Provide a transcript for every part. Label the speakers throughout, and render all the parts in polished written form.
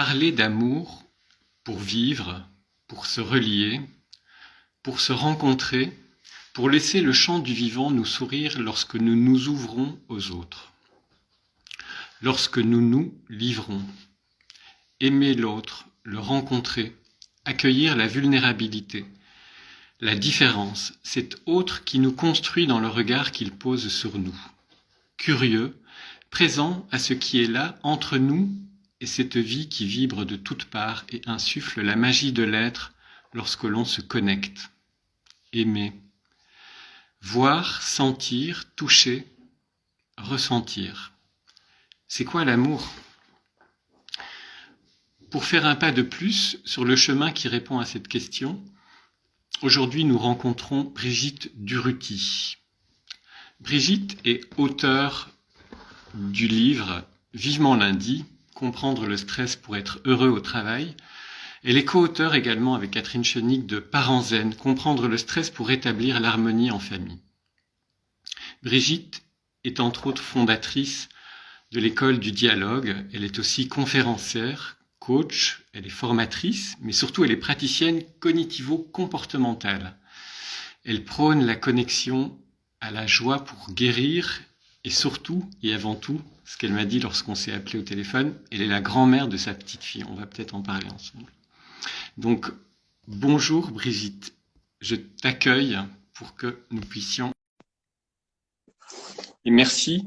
Speaker 1: Parler d'amour pour vivre, pour se relier, pour se rencontrer, pour laisser le chant du vivant nous sourire lorsque nous nous ouvrons aux autres. Lorsque nous nous livrons. Aimer l'autre, le rencontrer, accueillir la vulnérabilité, la différence, cet autre qui nous construit dans le regard qu'il pose sur nous. Curieux, présent à ce qui est là entre nous et cette vie qui vibre de toutes parts et insuffle la magie de l'être lorsque l'on se connecte. Aimer. Voir, sentir, toucher, ressentir. C'est quoi l'amour ? Pour faire un pas de plus sur le chemin qui répond à cette question, aujourd'hui nous rencontrons Brigitte Durruti. Brigitte est auteure du livre Vivement lundi, comprendre le stress pour être heureux au travail. Elle est co-auteure également avec Catherine Chenig de Parents zen, comprendre le stress pour rétablir l'harmonie en famille. Brigitte est entre autres fondatrice de l'école du dialogue. Elle est aussi conférencière, coach, elle est formatrice, mais surtout elle est praticienne cognitivo-comportementale. Elle prône la connexion à la joie pour guérir et surtout et avant tout, ce qu'elle m'a dit lorsqu'on s'est appelé au téléphone, elle est la grand-mère de sa petite fille. On va peut-être en parler ensemble. Donc, bonjour Brigitte, je t'accueille pour que nous puissions... Et merci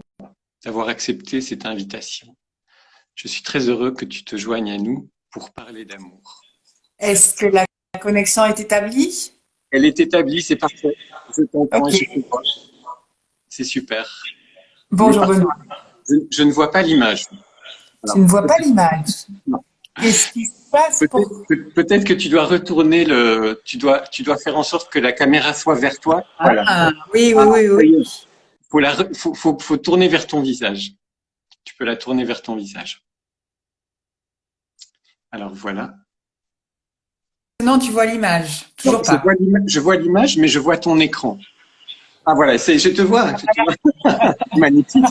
Speaker 1: d'avoir accepté cette invitation. Je suis très heureux que tu te joignes à nous pour parler d'amour.
Speaker 2: Est-ce que la connexion est établie?
Speaker 1: Elle est établie, c'est parfait. Je t'entends et
Speaker 2: Ok.
Speaker 1: je te vois. C'est super.
Speaker 2: Bonjour
Speaker 1: Mais par
Speaker 2: Benoît.
Speaker 1: contre, je ne vois pas l'image.
Speaker 2: Tu ne vois pas l'image.
Speaker 1: Non.
Speaker 2: Qu'est-ce qui se passe pour...
Speaker 1: Peut-être que tu dois retourner tu dois faire en sorte que la caméra soit vers toi. Voilà.
Speaker 2: Ah, oui, oui, oui, oui.
Speaker 1: Faut tourner vers ton visage. Tu peux la tourner vers ton visage. Alors voilà.
Speaker 2: Non, tu vois l'image. Toujours pas.
Speaker 1: Je vois l'image, mais je vois ton écran. Ah voilà, je te vois. Magnifique.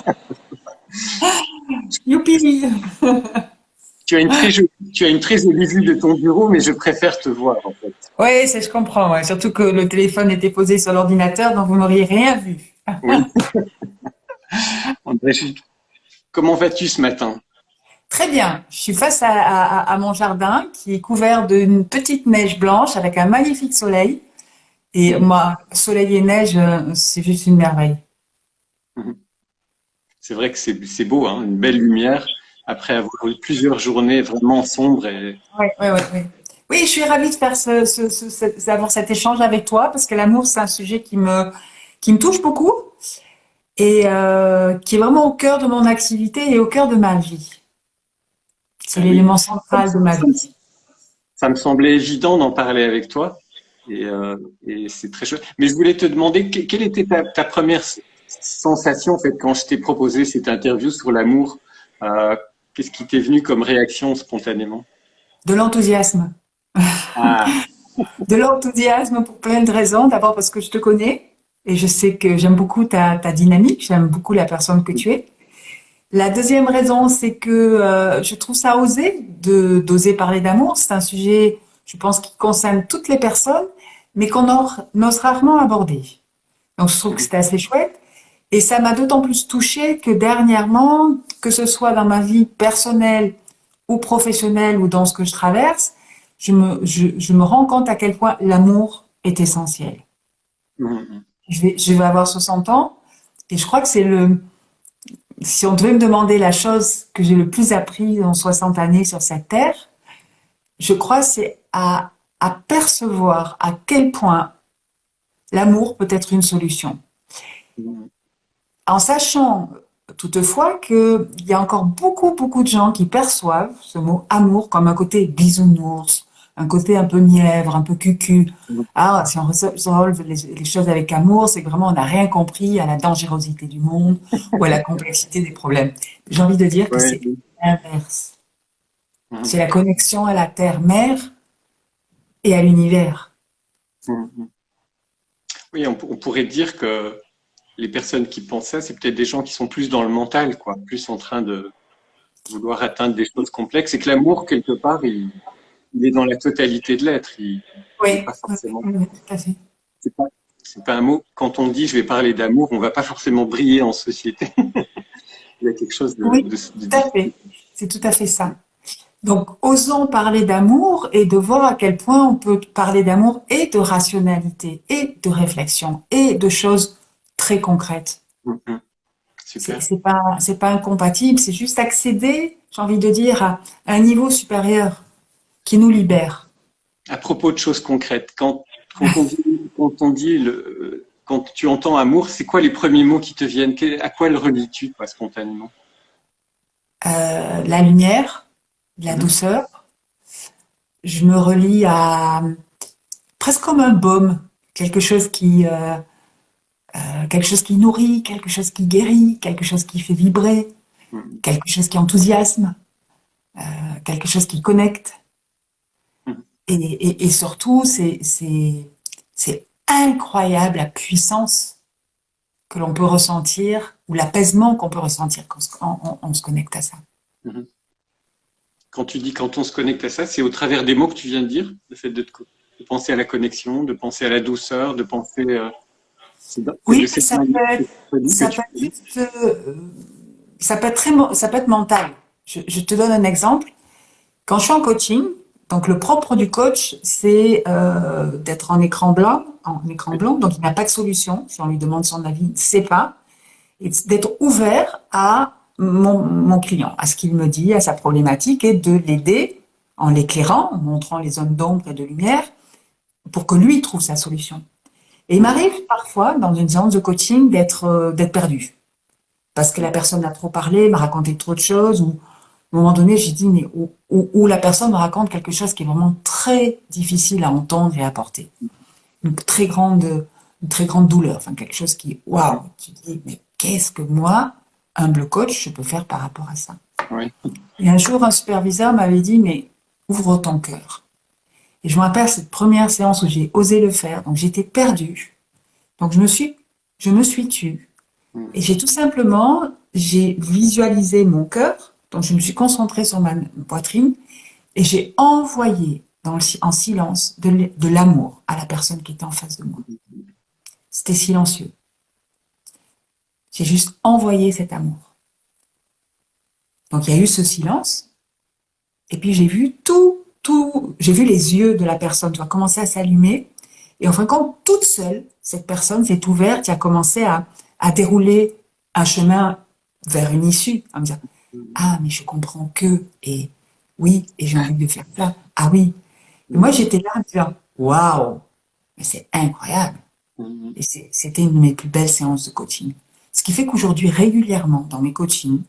Speaker 2: Youpi!
Speaker 1: Tu as une très jolie vue de ton bureau, mais je préfère te voir en fait.
Speaker 2: Oui, je comprends. Ouais. Surtout que le téléphone était posé sur l'ordinateur, donc vous n'auriez rien vu.
Speaker 1: Oui. Comment vas-tu ce matin?
Speaker 2: Très bien. Je suis face à mon jardin qui est couvert d'une petite neige blanche avec un magnifique soleil. Et moi, soleil et neige, c'est juste une merveille.
Speaker 1: C'est vrai que c'est beau, hein, une belle lumière après avoir eu plusieurs journées vraiment sombres.
Speaker 2: Oui, oui, oui, oui. Oui, je suis ravie de faire d'avoir cet échange avec toi parce que l'amour, c'est un sujet qui me touche beaucoup et qui est vraiment au cœur de mon activité et au cœur de ma vie. C'est l'élément central de ma vie.
Speaker 1: Ça me semblait évident d'en parler avec toi et c'est très chouette. Mais je voulais te demander quelle était ta première sensation en fait quand je t'ai proposé cette interview sur l'amour. Qu'est-ce qui t'est venu comme réaction spontanément?
Speaker 2: De l'enthousiasme.
Speaker 1: Ah.
Speaker 2: De l'enthousiasme pour plein de raisons. D'abord parce que je te connais et je sais que j'aime beaucoup ta dynamique, j'aime beaucoup la personne que tu es. La deuxième raison, c'est que je trouve ça osé d'oser parler d'amour. C'est un sujet, je pense, qui concerne toutes les personnes, mais qu'on ose rarement aborder. Donc je trouve que c'est assez chouette. Et ça m'a d'autant plus touchée que dernièrement, que ce soit dans ma vie personnelle ou professionnelle ou dans ce que je traverse, je me rends compte à quel point l'amour est essentiel. Je vais avoir 60 ans et je crois que si on devait me demander la chose que j'ai le plus appris en 60 années sur cette terre, je crois c'est à percevoir à quel point l'amour peut être une solution. En sachant toutefois qu'il y a encore beaucoup de gens qui perçoivent ce mot amour comme un côté bisounours, un côté un peu mièvre, un peu cucu. Ah, si on résolve les choses avec amour, c'est que vraiment on n'a rien compris à la dangerosité du monde ou à la complexité des problèmes. J'ai envie de dire que c'est l'inverse. C'est la connexion à la terre-mère et à l'univers.
Speaker 1: Oui, on pourrait dire que les personnes qui pensent ça, c'est peut-être des gens qui sont plus dans le mental, quoi, plus en train de vouloir atteindre des choses complexes, et que l'amour, quelque part, il est dans la totalité de l'être. Il n'est
Speaker 2: Oui,
Speaker 1: pas
Speaker 2: oui,
Speaker 1: forcément.
Speaker 2: oui, tout à fait.
Speaker 1: C'est pas, c'est pas un mot. Quand on dit je vais parler d'amour, on va pas forcément briller en société. Il y a quelque chose
Speaker 2: Oui,
Speaker 1: de
Speaker 2: tout à
Speaker 1: difficile.
Speaker 2: fait. C'est tout à fait ça. Donc, osons parler d'amour et de voir à quel point on peut parler d'amour et de rationalité et de réflexion et de choses très concrètes.
Speaker 1: Mhm. Super.
Speaker 2: C'est pas incompatible, c'est juste accéder, j'ai envie de dire, à un niveau supérieur qui nous libère.
Speaker 1: À propos de choses concrètes, quand tu entends amour, c'est quoi les premiers mots qui te viennent? À quoi le relis-tu, toi, spontanément?
Speaker 2: La lumière, la
Speaker 1: Mhm.
Speaker 2: douceur, je me relie à presque comme un baume, quelque chose quelque chose qui nourrit, quelque chose qui guérit, quelque chose qui fait vibrer,
Speaker 1: Mhm.
Speaker 2: quelque chose qui enthousiasme, quelque chose qui connecte.
Speaker 1: Mhm.
Speaker 2: Et surtout, c'est incroyable la puissance que l'on peut ressentir ou l'apaisement qu'on peut ressentir quand on se connecte à ça.
Speaker 1: Mhm. Quand tu dis quand on se connecte à ça, c'est au travers des mots que tu viens de dire, le fait de penser à la connexion, de penser à la douceur, de penser. C'est de
Speaker 2: Oui,
Speaker 1: cette manière que tu te dis que
Speaker 2: ça
Speaker 1: tu
Speaker 2: peut être
Speaker 1: connectes.
Speaker 2: juste, ça peut être mental. Je te donne un exemple. Quand je suis en coaching, donc le propre du coach, c'est d'être en écran blanc, donc il n'a pas de solution. Si on lui demande son avis, il ne sait pas. Et d'être ouvert à mon client, à ce qu'il me dit, à sa problématique, et de l'aider en l'éclairant, en montrant les zones d'ombre et de lumière, pour que lui trouve sa solution. Et il
Speaker 1: Mhm.
Speaker 2: m'arrive parfois, dans une séance de coaching, d'être perdu. Parce que la personne a trop parlé, m'a raconté trop de choses, ou à un moment donné, j'ai dit, mais où la personne me raconte quelque chose qui est vraiment très difficile à entendre et à porter. Une très grande douleur, enfin quelque chose qui, waouh, tu dis, mais qu'est-ce que moi, humble coach, je peux faire par rapport à ça?
Speaker 1: Ouais.
Speaker 2: Et un jour, un superviseur m'avait dit, mais ouvre ton cœur. Et je me rappelle cette première séance où j'ai osé le faire, donc j'étais perdue. Donc je me suis tue. Et
Speaker 1: Mhm.
Speaker 2: j'ai tout simplement, j'ai visualisé mon cœur, donc je me suis concentrée sur ma poitrine et j'ai envoyé en silence de l'amour à la personne qui était en face de moi. C'était silencieux. J'ai juste envoyé cet amour. Donc il y a eu ce silence et puis j'ai vu j'ai vu les yeux de la personne, tu vois, commencer à s'allumer. Et en fin de compte, toute seule, cette personne s'est ouverte et a commencé à dérouler un chemin vers une issue, à me dire, ah, mais je comprends que, et oui, et j'ai envie de faire ça. Ah oui. Et moi,
Speaker 1: Mhm.
Speaker 2: j'étais là, en me disant, waouh, mais c'est incroyable.
Speaker 1: Mhm.
Speaker 2: Et c'était une de mes plus belles séances de coaching. Ce qui fait qu'aujourd'hui, régulièrement, dans mes coachings,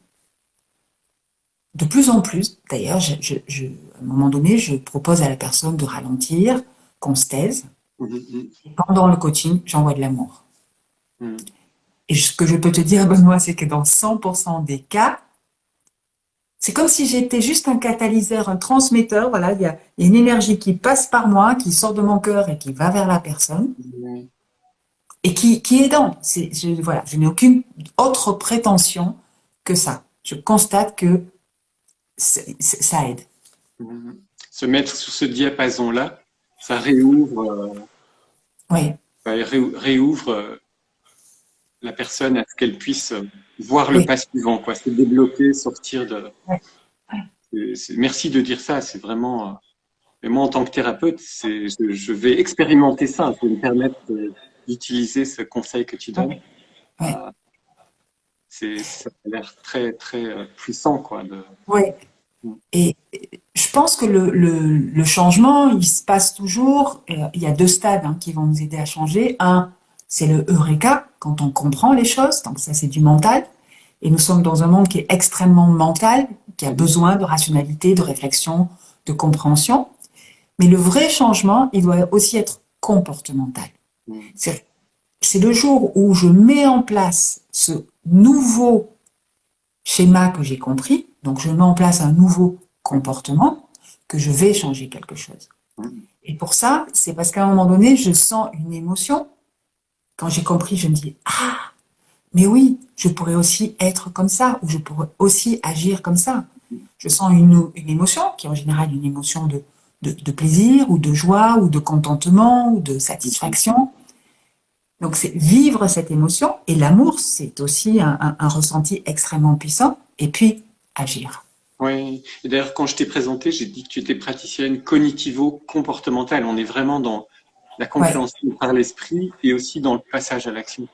Speaker 2: de plus en plus, d'ailleurs, à un moment donné, je propose à la personne de ralentir, qu'on se taise.
Speaker 1: Mhm.
Speaker 2: Et pendant le coaching, j'envoie de l'amour.
Speaker 1: Mhm.
Speaker 2: Et ce que je peux te dire, Benoît, c'est que dans 100% des cas, c'est comme si j'étais juste un catalyseur, un transmetteur. Voilà, il y a une énergie qui passe par moi, qui sort de mon cœur et qui va vers la personne
Speaker 1: Mhm.
Speaker 2: et qui est aidant. Voilà, je n'ai aucune autre prétention que ça. Je constate que ça aide.
Speaker 1: Mhm. Se mettre sur ce diapason-là, ça réouvre,
Speaker 2: Oui,
Speaker 1: réouvre la personne à ce qu'elle puisse voir le
Speaker 2: oui,
Speaker 1: pas suivant, quoi, se débloquer, sortir de.
Speaker 2: oui,
Speaker 1: Merci de dire ça, c'est vraiment. Mais moi, en tant que thérapeute, je vais expérimenter ça. Je vais me permettre d'utiliser ce conseil que tu donnes.
Speaker 2: oui, oui,
Speaker 1: Euh, ça a l'air très, très puissant, quoi.
Speaker 2: oui. Et je pense que le changement, il se passe toujours. Il y a deux stades qui vont nous aider à changer. Un, c'est le eureka, quand on comprend les choses. Donc ça, c'est du mental. Et nous sommes dans un monde qui est extrêmement mental, qui a besoin de rationalité, de réflexion, de compréhension. Mais le vrai changement, il doit aussi être comportemental. C'est c'est le jour où je mets en place ce nouveau schéma que j'ai compris, donc je mets en place un nouveau comportement, que je vais changer quelque chose. Et pour ça, c'est parce qu'à un moment donné, je sens une émotion. Quand j'ai compris, je me dis, ah, mais oui, je pourrais aussi être comme ça, ou je pourrais aussi agir comme ça. Je sens une émotion, qui est en général une émotion de plaisir, ou de joie, ou de contentement, ou de satisfaction. Donc, c'est vivre cette émotion. Et l'amour, c'est aussi un ressenti extrêmement puissant. Et puis, agir.
Speaker 1: Oui. Et d'ailleurs, quand je t'ai présenté, j'ai dit que tu étais praticienne cognitivo-comportementale. On est vraiment dans la
Speaker 2: Ouais,
Speaker 1: compréhension par l'esprit et aussi dans le passage à l'action.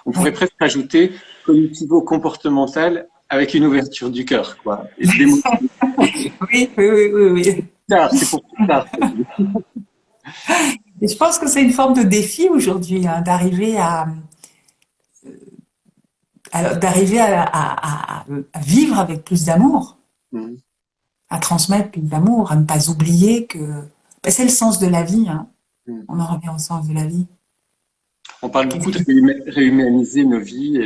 Speaker 1: On pourrait
Speaker 2: ouais.
Speaker 1: presque ajouter cognitivo-comportemental avec une ouverture du cœur, quoi. Et de l'émotion.
Speaker 2: Oui, oui, oui, oui, oui.
Speaker 1: Tard, c'est pour plus tard.
Speaker 2: Et je pense que c'est une forme de défi aujourd'hui, hein, d'arriver à vivre avec plus d'amour,
Speaker 1: Mhm.
Speaker 2: à transmettre plus d'amour, à ne pas oublier que ben, c'est le sens de la vie. Hein.
Speaker 1: Mhm.
Speaker 2: On en revient au sens de la vie.
Speaker 1: On parle
Speaker 2: Qu'est-ce
Speaker 1: beaucoup de
Speaker 2: qui-
Speaker 1: réhumaniser nos vies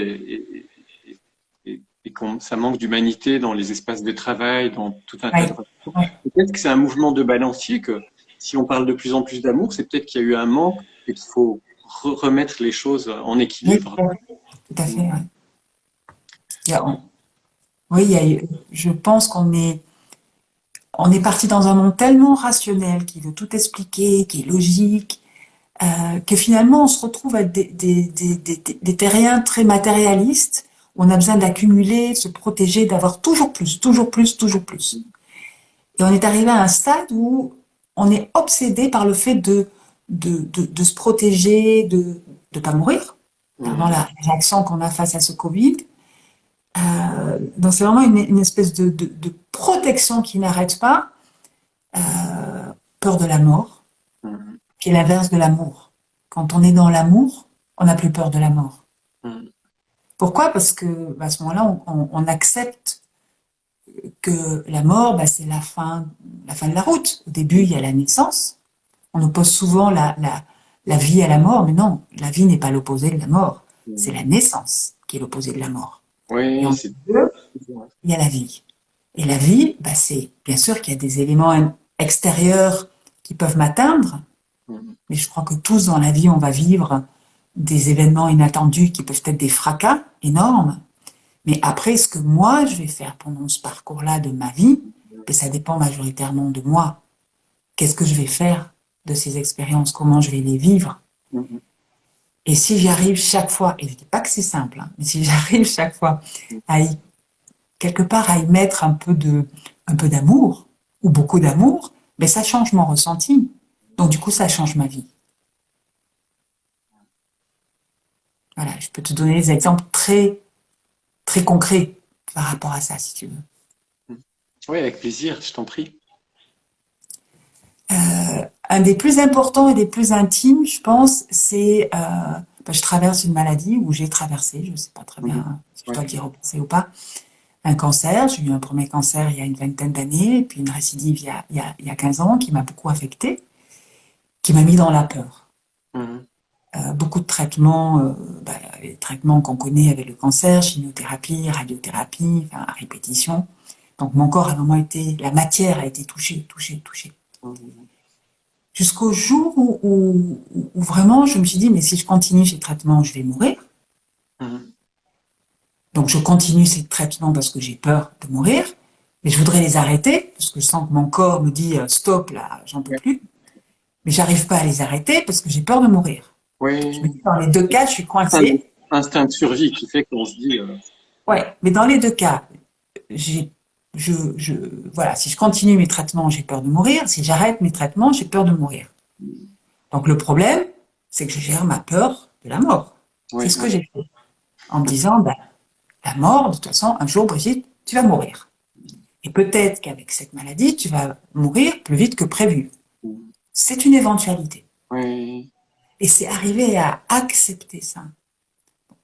Speaker 1: et qu'on ça manque d'humanité dans les espaces de travail, dans tout un tas de
Speaker 2: Ouais,
Speaker 1: relations.
Speaker 2: ouais.
Speaker 1: Peut-être que c'est un mouvement de balancier que si on parle de plus en plus d'amour, c'est peut-être qu'il y a eu un manque et qu'il faut remettre les choses en
Speaker 2: Oui,
Speaker 1: équilibre.
Speaker 2: ouais, tout à fait. Ouais. Il y a- on- oui, il y a je pense on est parti dans un monde tellement rationnel qui veut tout expliquer, qui est logique, que finalement on se retrouve à des terriens très matérialistes où on a besoin d'accumuler, de se protéger, d'avoir toujours plus, toujours plus, toujours plus. Et on est arrivé à un stade où on est obsédé par le fait de se protéger, de ne pas mourir. Vraiment
Speaker 1: Mhm.
Speaker 2: la réaction qu'on a face à ce Covid. Donc c'est vraiment une espèce de protection qui n'arrête pas, peur de la mort,
Speaker 1: Mhm.
Speaker 2: qui est l'inverse de l'amour. Quand on est dans l'amour, on n'a plus peur de la mort.
Speaker 1: Mhm.
Speaker 2: Pourquoi? Parce que à ce moment-là, on accepte que la mort, bah, c'est la fin de la route. Au début, il y a la naissance. On oppose souvent la vie à la mort, mais non, la vie n'est pas l'opposé de la mort. C'est
Speaker 1: Mhm.
Speaker 2: la naissance qui est l'opposé de la mort. Et
Speaker 1: Oui,
Speaker 2: entre
Speaker 1: c'est
Speaker 2: les deux, il y a la vie. Et la vie, bah, c'est bien sûr qu'il y a des éléments extérieurs qui peuvent m'atteindre,
Speaker 1: Mhm.
Speaker 2: mais je crois que tous dans la vie, on va vivre des événements inattendus qui peuvent être des fracas énormes. Mais après, ce que moi, je vais faire pendant ce parcours-là de ma vie, ben, ça dépend majoritairement de moi. Qu'est-ce que je vais faire de ces expériences? Comment je vais les vivre?
Speaker 1: Mhm.
Speaker 2: Et si j'arrive chaque fois, et je dis pas que c'est simple, hein, mais si j'arrive chaque fois à quelque part à y mettre un peu d'amour, ou beaucoup d'amour, ben ça change mon ressenti. Donc du coup, ça change ma vie. Voilà, je peux te donner des exemples très, très concrets par rapport à ça, si tu veux.
Speaker 1: Oui, avec plaisir, je t'en prie.
Speaker 2: Un des plus importants et des plus intimes, je pense, c'est je traverse une maladie ou j'ai traversé, je ne sais pas très
Speaker 1: Mhm.
Speaker 2: bien si je
Speaker 1: Ouais.
Speaker 2: dois le dire au passé ou pas, un cancer. J'ai eu un premier cancer il y a une vingtaine d'années, et puis une récidive il y a 15 ans qui m'a beaucoup affectée, qui m'a mis dans la peur.
Speaker 1: Mhm.
Speaker 2: Beaucoup de traitements, les traitements qu'on connaît avec le cancer, chimiothérapie, radiothérapie, enfin, à répétition. Donc mon corps a vraiment été, la matière a été touchée, touchée, touchée.
Speaker 1: Mhm.
Speaker 2: Jusqu'au jour où vraiment je me suis dit, mais si je continue ces traitements, je vais mourir.
Speaker 1: Mhm.
Speaker 2: Donc je continue ces traitements parce que j'ai peur de mourir, mais je voudrais les arrêter, parce que je sens que mon corps me dit, stop, là, j'en peux
Speaker 1: Ouais.
Speaker 2: plus. Mais j'arrive pas à les arrêter parce que j'ai peur de mourir. Je me
Speaker 1: Oui.
Speaker 2: dis, dans les deux cas, je suis coincée.
Speaker 1: Instinct de survie qui fait qu'on se dit
Speaker 2: Ouais, mais dans les deux cas, j'ai, je, voilà, si je continue mes traitements, j'ai peur de mourir. Si j'arrête mes traitements, j'ai peur de mourir. Donc le problème, c'est que je gère ma peur de la mort. C'est
Speaker 1: ouais,
Speaker 2: ce que
Speaker 1: ouais.
Speaker 2: j'ai fait. En me disant, ben, la mort, de toute façon, un jour, Brigitte, tu vas mourir. Et peut-être qu'avec cette maladie, tu vas mourir plus vite que prévu. C'est une éventualité.
Speaker 1: Ouais.
Speaker 2: Et c'est arriver à accepter ça.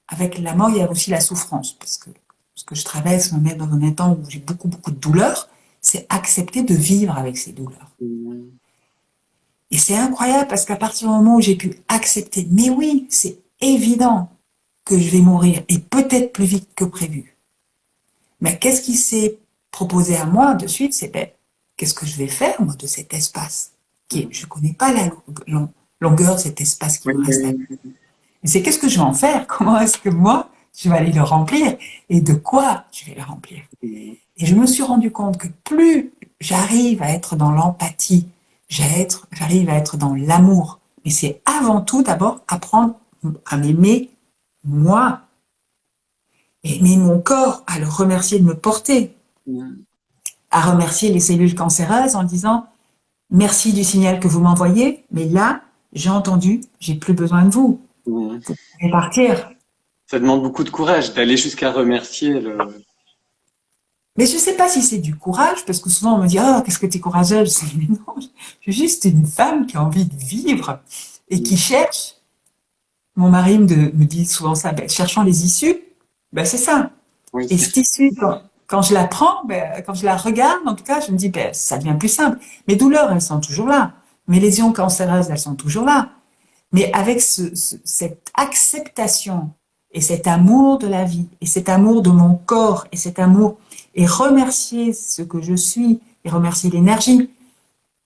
Speaker 2: Avec la mort, il y a aussi la souffrance, parce que ce que je traverse me met dans un état où j'ai beaucoup, beaucoup de douleurs. C'est accepter de vivre avec ces douleurs.
Speaker 1: Mhm.
Speaker 2: Et c'est incroyable parce qu'à partir du moment où j'ai pu accepter, mais oui, c'est évident que je vais mourir et peut-être plus vite que prévu. Mais qu'est-ce qui s'est proposé à moi de suite? C'est ben, qu'est-ce que je vais faire moi de cet espace qui est, je connais pas la longueur de cet espace qui
Speaker 1: Ouais,
Speaker 2: me reste à vivre.
Speaker 1: ouais.
Speaker 2: Mais c'est qu'est-ce que je vais en faire? Comment est-ce que moi je vais aller le remplir et de quoi je vais le remplir? Et je me suis rendu compte que plus j'arrive à être dans l'empathie, j'arrive à être dans l'amour. Mais c'est avant tout d'abord apprendre à m'aimer moi, aimer mon corps, à le remercier de me porter, à remercier les cellules cancéreuses en disant merci du signal que vous m'envoyez, mais là, j'ai entendu, j'ai plus besoin de vous. Vous pouvez partir.
Speaker 1: Ça demande beaucoup de courage d'aller jusqu'à remercier
Speaker 2: Mais je ne sais pas si c'est du courage, parce que souvent on me dit oh, qu'est-ce que tu es courageuse. Je dis mais non, je suis juste une femme qui a envie de vivre et qui cherche. Mon mari me dit souvent ça, ben, cherchant les issues, ben, c'est ça.
Speaker 1: Oui.
Speaker 2: Et cette issue, quand je la prends, ben, quand je la regarde, en tout cas, je me dis, ben, ça devient plus simple. Mes douleurs, elles sont toujours là. Mes lésions cancéreuses, elles sont toujours là. Mais avec cette acceptation et cet amour de la vie, et cet amour de mon corps, et cet amour, et remercier ce que je suis, et remercier l'énergie,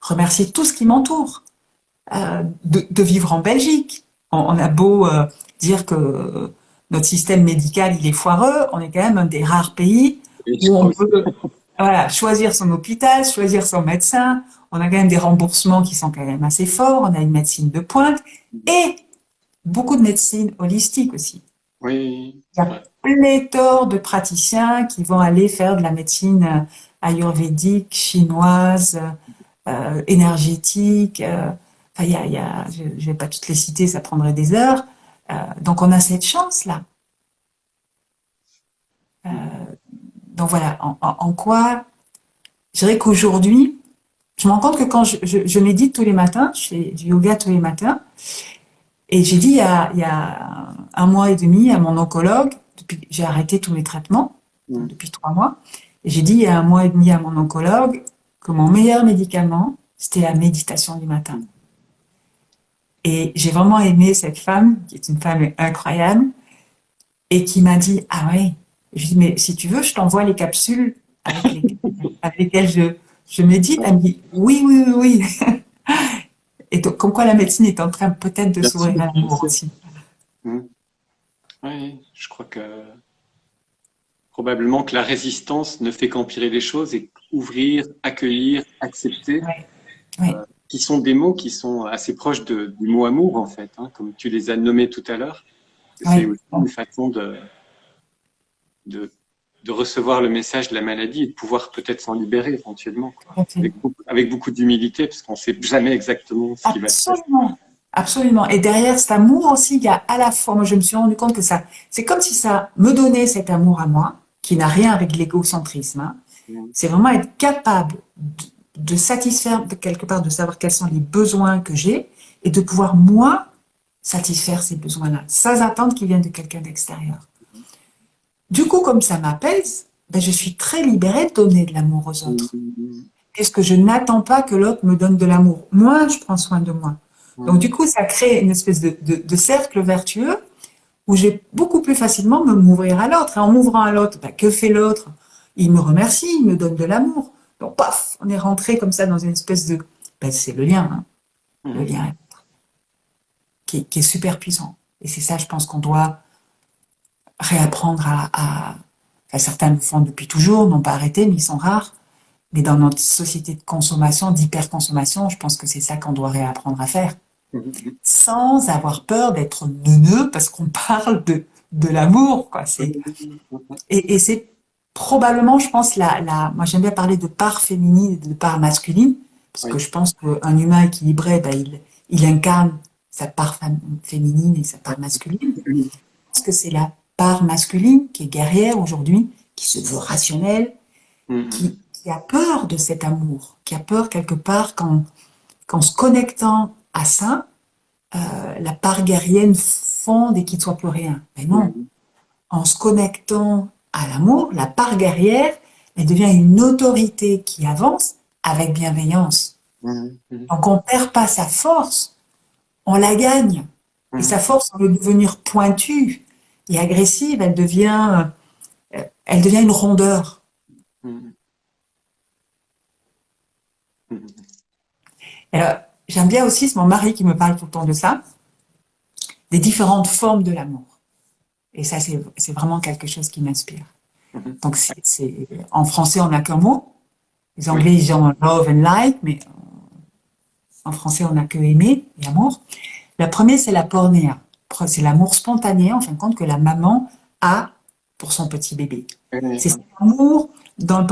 Speaker 2: remercier tout ce qui m'entoure, de vivre en Belgique. On a beau dire que notre système médical, il est foireux, on est quand même un des rares pays où on peut voilà, choisir son hôpital, choisir son médecin. On a quand même des remboursements qui sont quand même assez forts. On a une médecine de pointe et beaucoup de médecine holistique aussi.
Speaker 1: Oui.
Speaker 2: Il y a pléthore de praticiens qui vont aller faire de la médecine ayurvédique, chinoise, énergétique. Enfin, je ne vais pas toutes les citer, ça prendrait des heures. Donc, on a cette chance-là. Donc, voilà, en quoi, je dirais qu'aujourd'hui, je me rends compte que quand je médite tous les matins, je fais du yoga tous les matins, et j'ai dit il y a 1 mois et demi à mon oncologue, j'ai arrêté tous mes traitements, depuis 3 mois, et j'ai dit il y a 1 mois et demi à mon oncologue que mon meilleur médicament, c'était la méditation du matin. Et j'ai vraiment aimé cette femme, qui est une femme incroyable, et qui m'a dit, ah ouais, je lui ai dit, mais si tu veux, je t'envoie les capsules avec lesquelles je médite. Elle me dit, oui, oui, oui, oui. Et donc, comme quoi la médecine est en train peut-être de s'ouvrir à l'amour aussi.
Speaker 1: Oui, je crois que probablement que la résistance ne fait qu'empirer les choses et ouvrir, accueillir, accepter, qui sont des mots qui sont assez proches du mot amour en fait, hein, comme tu les as nommés tout à l'heure. C'est aussi une façon de recevoir le message de la maladie et de pouvoir peut-être s'en libérer éventuellement, quoi. Avec beaucoup d'humilité, parce qu'on ne sait jamais exactement ce qui va se passer.
Speaker 2: Absolument. Et derrière cet amour aussi, il y a à la fois, moi je me suis rendu compte que c'est comme si ça me donnait cet amour à moi, qui n'a rien avec l'égocentrisme. Hein. C'est vraiment être capable de satisfaire, quelque part, de savoir quels sont les besoins que j'ai et de pouvoir, moi, satisfaire ces besoins-là, sans attendre qu'ils viennent de quelqu'un d'extérieur. Du coup, comme ça m'apaise, ben, je suis très libérée de donner de l'amour aux autres. Parce que je n'attends pas que l'autre me donne de l'amour. Moi, je prends soin de moi. Donc, du coup, ça crée une espèce de cercle vertueux où j'ai beaucoup plus facilement m'ouvrir à l'autre. Et en m'ouvrant à l'autre, ben, que fait l'autre? Il me remercie, il me donne de l'amour. Donc, paf, on est rentré comme ça dans une espèce de... Ben, c'est le lien, hein. Le lien qui est super puissant. Et c'est ça, je pense qu'on doit réapprendre à... Enfin, certains le font depuis toujours, n'ont pas arrêté, mais ils sont rares. Mais dans notre société de consommation, d'hyperconsommation, je pense que c'est ça qu'on doit réapprendre à faire. Sans avoir peur d'être neuneux parce qu'on parle de l'amour, quoi. Et c'est probablement, je pense, moi j'aime bien parler de part féminine et de part masculine, parce que je pense qu'un humain équilibré, ben, il incarne sa part féminine et sa part masculine. Je pense que c'est la part masculine qui est guerrière aujourd'hui, qui se veut rationnelle, qui a peur de cet amour, qui a peur quelque part qu'en se connectant à ça, la part guerrienne fonde et qu'il ne soit plus rien. Mais non, en se connectant à l'amour, la part guerrière, elle devient une autorité qui avance avec bienveillance. Donc on ne perd pas sa force, on la gagne. Et sa force, au lieu de devenir pointue et agressive, elle devient une rondeur. Alors, j'aime bien aussi, c'est mon mari qui me parle tout le temps de ça, des différentes formes de l'amour. Et ça, c'est vraiment quelque chose qui m'inspire.
Speaker 1: Mhm.
Speaker 2: Donc, en français, on n'a qu'un mot. Les Anglais, ils ont love and like, mais en français, on n'a que aimer et amour. La première, c'est la pornéa. C'est l'amour spontané, en fin de compte, que la maman a pour son petit bébé.
Speaker 1: Oui.
Speaker 2: C'est cet amour, dans le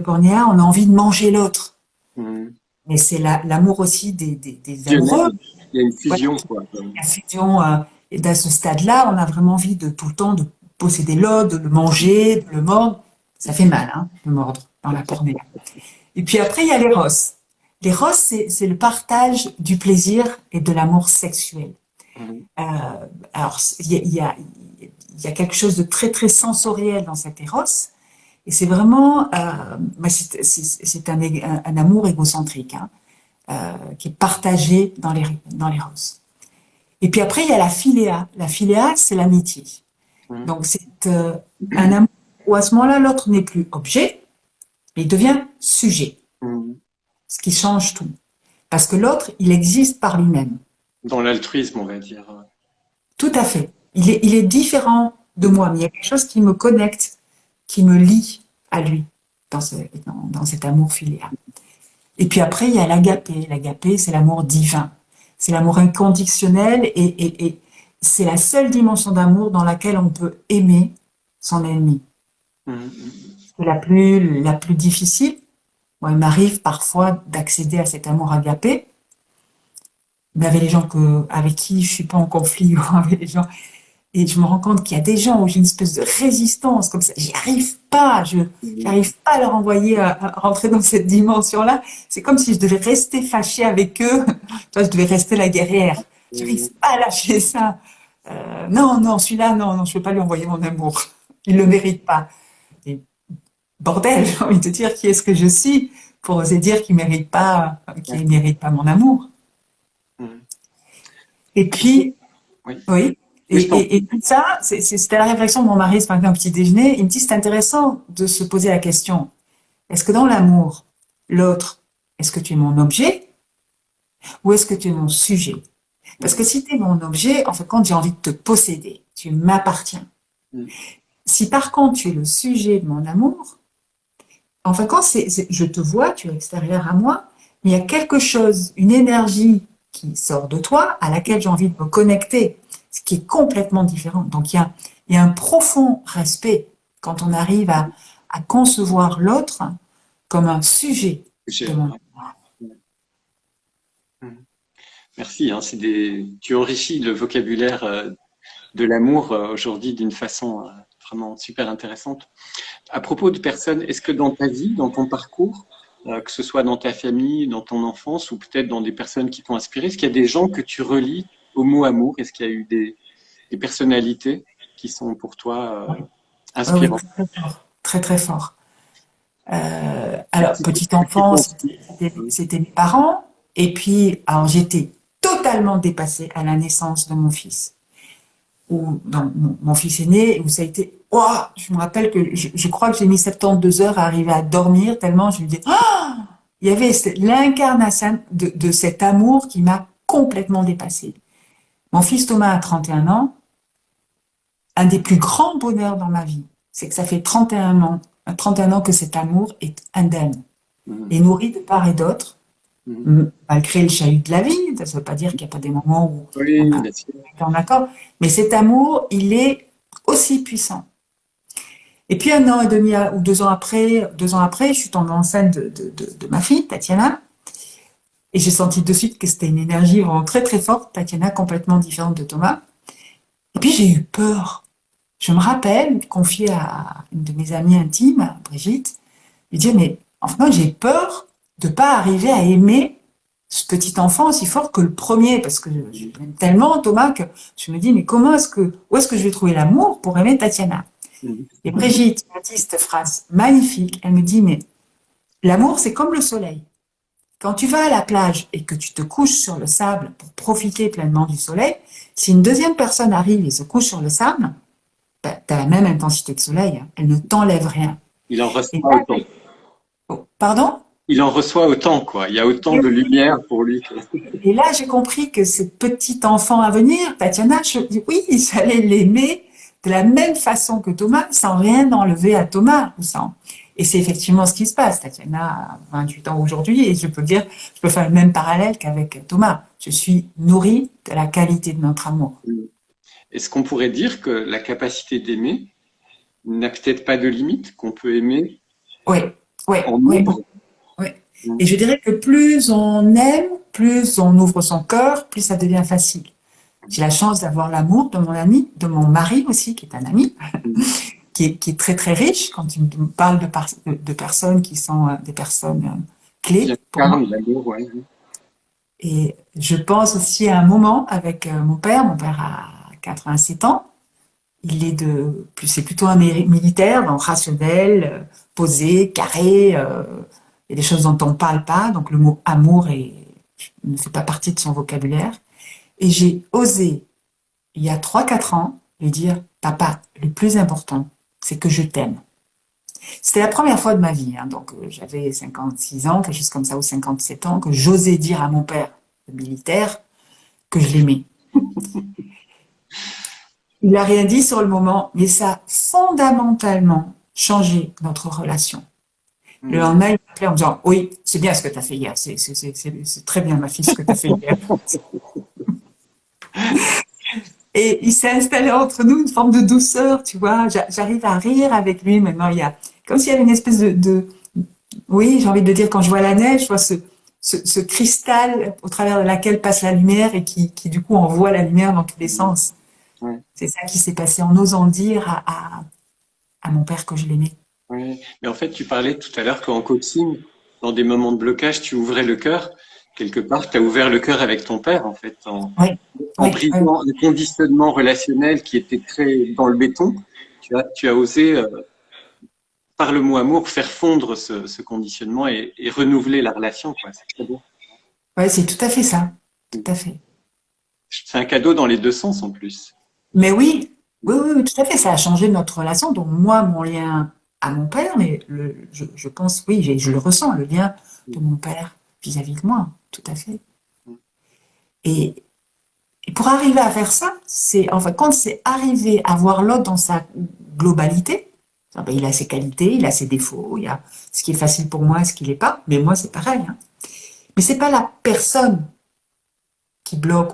Speaker 2: pornéa, on a envie de manger l'autre.
Speaker 1: Mhm.
Speaker 2: Mais c'est l'amour aussi des
Speaker 1: Fusionnel.
Speaker 2: amoureux.
Speaker 1: Il y a une
Speaker 2: Voilà,
Speaker 1: fusion, quoi.
Speaker 2: la fusion, et à ce stade-là, on a vraiment envie de tout le temps de posséder l'autre, de le manger, de le mordre. Ça fait mal, hein, de mordre dans la pornéa. Et puis après, il y a l'éros. L'éros, c'est le partage du plaisir et de l'amour sexuel.
Speaker 1: Mhm.
Speaker 2: Alors, il y a quelque chose de très, très sensoriel dans cet éros. Et c'est vraiment, c'est un amour égocentrique, hein, qui est partagé dans l'éros. Et puis après, il y a la philéa. La philéa, c'est l'amitié.
Speaker 1: Mhm.
Speaker 2: Donc, c'est un amour où à ce moment-là, l'autre n'est plus objet, mais il devient sujet,
Speaker 1: Mhm.
Speaker 2: ce qui change tout. Parce que l'autre, il existe par lui-même.
Speaker 1: Dans l'altruisme, on va dire.
Speaker 2: Tout à fait. Il est différent de moi, mais il y a quelque chose qui me connecte, qui me lie à lui dans cet amour filial. Et puis après, il y a l'agapé. L'agapé, c'est l'amour divin. C'est l'amour inconditionnel et c'est la seule dimension d'amour dans laquelle on peut aimer son ennemi.
Speaker 1: Mhm.
Speaker 2: C'est la plus difficile. Moi, il m'arrive parfois d'accéder à cet amour agapé, mais avec les gens avec qui je suis pas en conflit ou avec les gens. Et je me rends compte qu'il y a des gens où j'ai une espèce de résistance comme ça. J'y arrive pas.
Speaker 1: Mhm.
Speaker 2: J'arrive pas à leur envoyer à rentrer dans cette dimension-là. C'est comme si je devais rester fâchée avec eux. Toi, je devais rester la guerrière. J'arrive pas à lâcher ça. Non, non, celui-là, non, non, je peux pas lui envoyer mon amour. Il le mérite pas. Et bordel, j'ai envie de te dire qui est-ce que je suis pour oser dire qu'il mérite pas mon amour.
Speaker 1: Mhm.
Speaker 2: Et puis,
Speaker 1: Oui,
Speaker 2: oui.
Speaker 1: oui, je t'en
Speaker 2: Et tout ça, c'était la réflexion de mon mari ce matin au petit déjeuner. Il me dit, c'est intéressant de se poser la question, est-ce que dans l'amour, l'autre, est-ce que tu es mon objet ou est-ce que tu es mon sujet? Parce que
Speaker 1: prie.
Speaker 2: si tu es mon objet, en fait, quand j'ai envie de te posséder, tu m'appartiens.
Speaker 1: Mhm.
Speaker 2: Si par contre tu es le sujet de mon amour, en fait, quand je te vois, tu es extérieur à moi, mais il y a quelque chose, une énergie qui sort de toi à laquelle j'ai envie de me connecter, ce qui est complètement différent. Donc il y a un profond respect quand on arrive à concevoir l'autre comme un sujet de mon.
Speaker 1: Mhm. Merci, hein, tu enrichis le vocabulaire de l'amour aujourd'hui d'une façon vraiment super intéressante. À propos de personnes, est-ce que dans ta vie, dans ton parcours, que ce soit dans ta famille, dans ton enfance ou peut-être dans des personnes qui t'ont inspiré, est-ce qu'il y a des gens que tu relis au mot amour? Est-ce qu'il y a eu des personnalités qui sont pour toi
Speaker 2: Ah oui,
Speaker 1: inspirantes?
Speaker 2: très fort, très très fort. Alors, petite enfance, c'était mes parents. Et puis, alors j'étais totalement dépassée à la naissance de mon fils. Où mon fils est né, où ça a été, oh, je me rappelle que je crois que j'ai mis 72 heures à arriver à dormir tellement je lui dis, ah, il y avait l'incarnation de cet amour qui m'a complètement dépassée. Mon fils Thomas a 31 ans. Un des plus grands bonheurs dans ma vie, c'est que ça fait 31 ans que cet amour est indemne
Speaker 1: Mhm.
Speaker 2: et nourri de part et d'autre,
Speaker 1: Mhm.
Speaker 2: malgré le chahut de la vie. Ça ne veut pas dire qu'il n'y a pas des moments où on
Speaker 1: Oui,
Speaker 2: a
Speaker 1: bien sûr.
Speaker 2: été en accord, mais cet amour, il est aussi puissant. Et puis 1 an et demi ou 2 ans après, je suis tombée enceinte de ma fille, Tatiana, et j'ai senti de suite que c'était une énergie vraiment très très forte, Tatiana complètement différente de Thomas. Et puis j'ai eu peur. Je me rappelle confier à une de mes amies intimes, Brigitte, lui dire, mais enfin, j'ai peur de ne pas arriver à aimer ce petit enfant aussi fort que le premier, parce que je l'aime tellement, Thomas, que je me dis, mais où est-ce que je vais trouver l'amour pour aimer Tatiana?
Speaker 1: Mhm.
Speaker 2: Et Brigitte m'a dit cette phrase magnifique, elle me dit, mais l'amour, c'est comme le soleil. Quand tu vas à la plage et que tu te couches sur le sable pour profiter pleinement du soleil, si une deuxième personne arrive et se couche sur le sable, ben, tu as la même intensité de soleil, hein, elle ne t'enlève rien.
Speaker 1: Il en
Speaker 2: Et
Speaker 1: reçoit
Speaker 2: là,
Speaker 1: autant.
Speaker 2: pardon?
Speaker 1: Il en reçoit autant, quoi. Il y a autant de lumière pour lui.
Speaker 2: Et là, j'ai compris que ce petit enfant à venir, Tatiana, oui, j'allais l'aimer de la même façon que Thomas, sans rien enlever à Thomas. Et c'est effectivement ce qui se passe. Tatiana a 28 ans aujourd'hui et je peux faire le même parallèle qu'avec Thomas. Je suis nourrie de la qualité de notre amour.
Speaker 1: Est-ce qu'on pourrait dire que la capacité d'aimer n'a peut-être pas de limite, qu'on peut aimer
Speaker 2: Oui, oui,
Speaker 1: en
Speaker 2: oui,
Speaker 1: nombre?
Speaker 2: oui. Et je dirais que plus on aime, plus on ouvre son cœur, plus ça devient facile. J'ai la chance d'avoir l'amour de mon ami, de mon mari aussi, qui est un ami, qui est très très riche quand il me parle de personnes qui sont des personnes clés pour moi.
Speaker 1: L'amour, ouais.
Speaker 2: Et je pense aussi à un moment avec mon père. Mon père a 87 ans. C'est plutôt un militaire, donc rationnel, posé, carré. Il y a des choses dont on ne parle pas, donc le mot amour ne fait pas partie de son vocabulaire. Et j'ai osé, il y a 3-4 ans, lui dire, papa, le plus important, c'est que je t'aime. C'était la première fois de ma vie, hein, donc j'avais 56 ans, quelque chose comme ça, ou 57 ans, que j'osais dire à mon père, le militaire, que je l'aimais. Il n'a rien dit sur le moment, mais ça a fondamentalement changé notre relation. Le lendemain, il m'appelait en me disant, oui, c'est bien ce que tu as fait hier, c'est très bien ma fille ce que tu as fait hier. Et il s'est installé entre nous une forme de douceur, tu vois. J'arrive à rire avec lui maintenant. Il y a comme s'il y avait une espèce oui, j'ai envie de dire quand je vois la neige, je vois ce cristal au travers de laquelle passe la lumière et qui du coup envoie la lumière dans tous les sens.
Speaker 1: Ouais.
Speaker 2: C'est ça qui s'est passé en osant dire à mon père que je l'aimais.
Speaker 1: Oui, mais en fait, tu parlais tout à l'heure qu'en coaching, dans des moments de blocage, tu ouvrais le cœur. Quelque part, tu as ouvert le cœur avec ton père, en fait, en brisant un conditionnement relationnel qui était très dans le béton. Tu as osé, par le mot amour, faire fondre ce conditionnement et renouveler la relation, quoi. C'est très beau.
Speaker 2: Ouais, c'est tout à fait ça. Tout à fait.
Speaker 1: C'est un cadeau dans les deux sens, en plus.
Speaker 2: Mais oui, oui, tout à fait. Ça a changé notre relation. Donc moi, mon lien à mon père, mais je pense, oui, je le ressens, le lien de mon père vis-à-vis de moi, tout à fait. Et pour arriver à faire ça, quand c'est arriver à voir l'autre dans sa globalité, il a ses qualités, il a ses défauts, il y a ce qui est facile pour moi, ce qui l'est pas, mais moi c'est pareil. Hein. Mais c'est pas la personne qui bloque,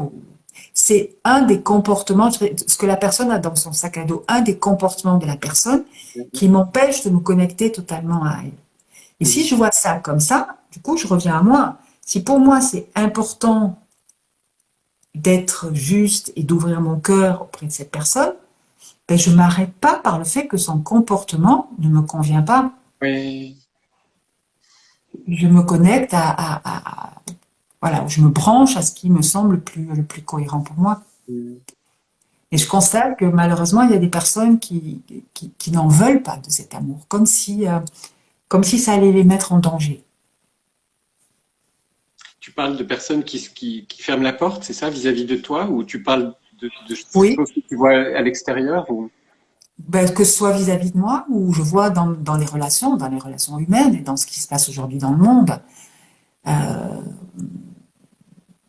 Speaker 2: c'est un des comportements, ce que la personne a dans son sac à dos, un des comportements de la personne qui m'empêche de me connecter totalement à elle. Et si je vois ça comme ça, du coup je reviens à moi. Si pour moi c'est important d'être juste et d'ouvrir mon cœur auprès de cette personne, ben je ne m'arrête pas par le fait que son comportement ne me convient pas.
Speaker 1: Oui.
Speaker 2: Je me connecte voilà, je me branche à ce qui me semble le plus cohérent pour moi. Et je constate que malheureusement, il y a des personnes qui n'en veulent pas de cet amour, comme si ça allait les mettre en danger.
Speaker 1: Tu parles de personnes qui ferment la porte, c'est ça, vis-à-vis de toi, ou tu parles de
Speaker 2: Oui.
Speaker 1: choses que tu vois à l'extérieur ou...
Speaker 2: Ben, que ce soit vis-à-vis de moi, ou je vois dans les relations humaines et dans ce qui se passe aujourd'hui dans le monde,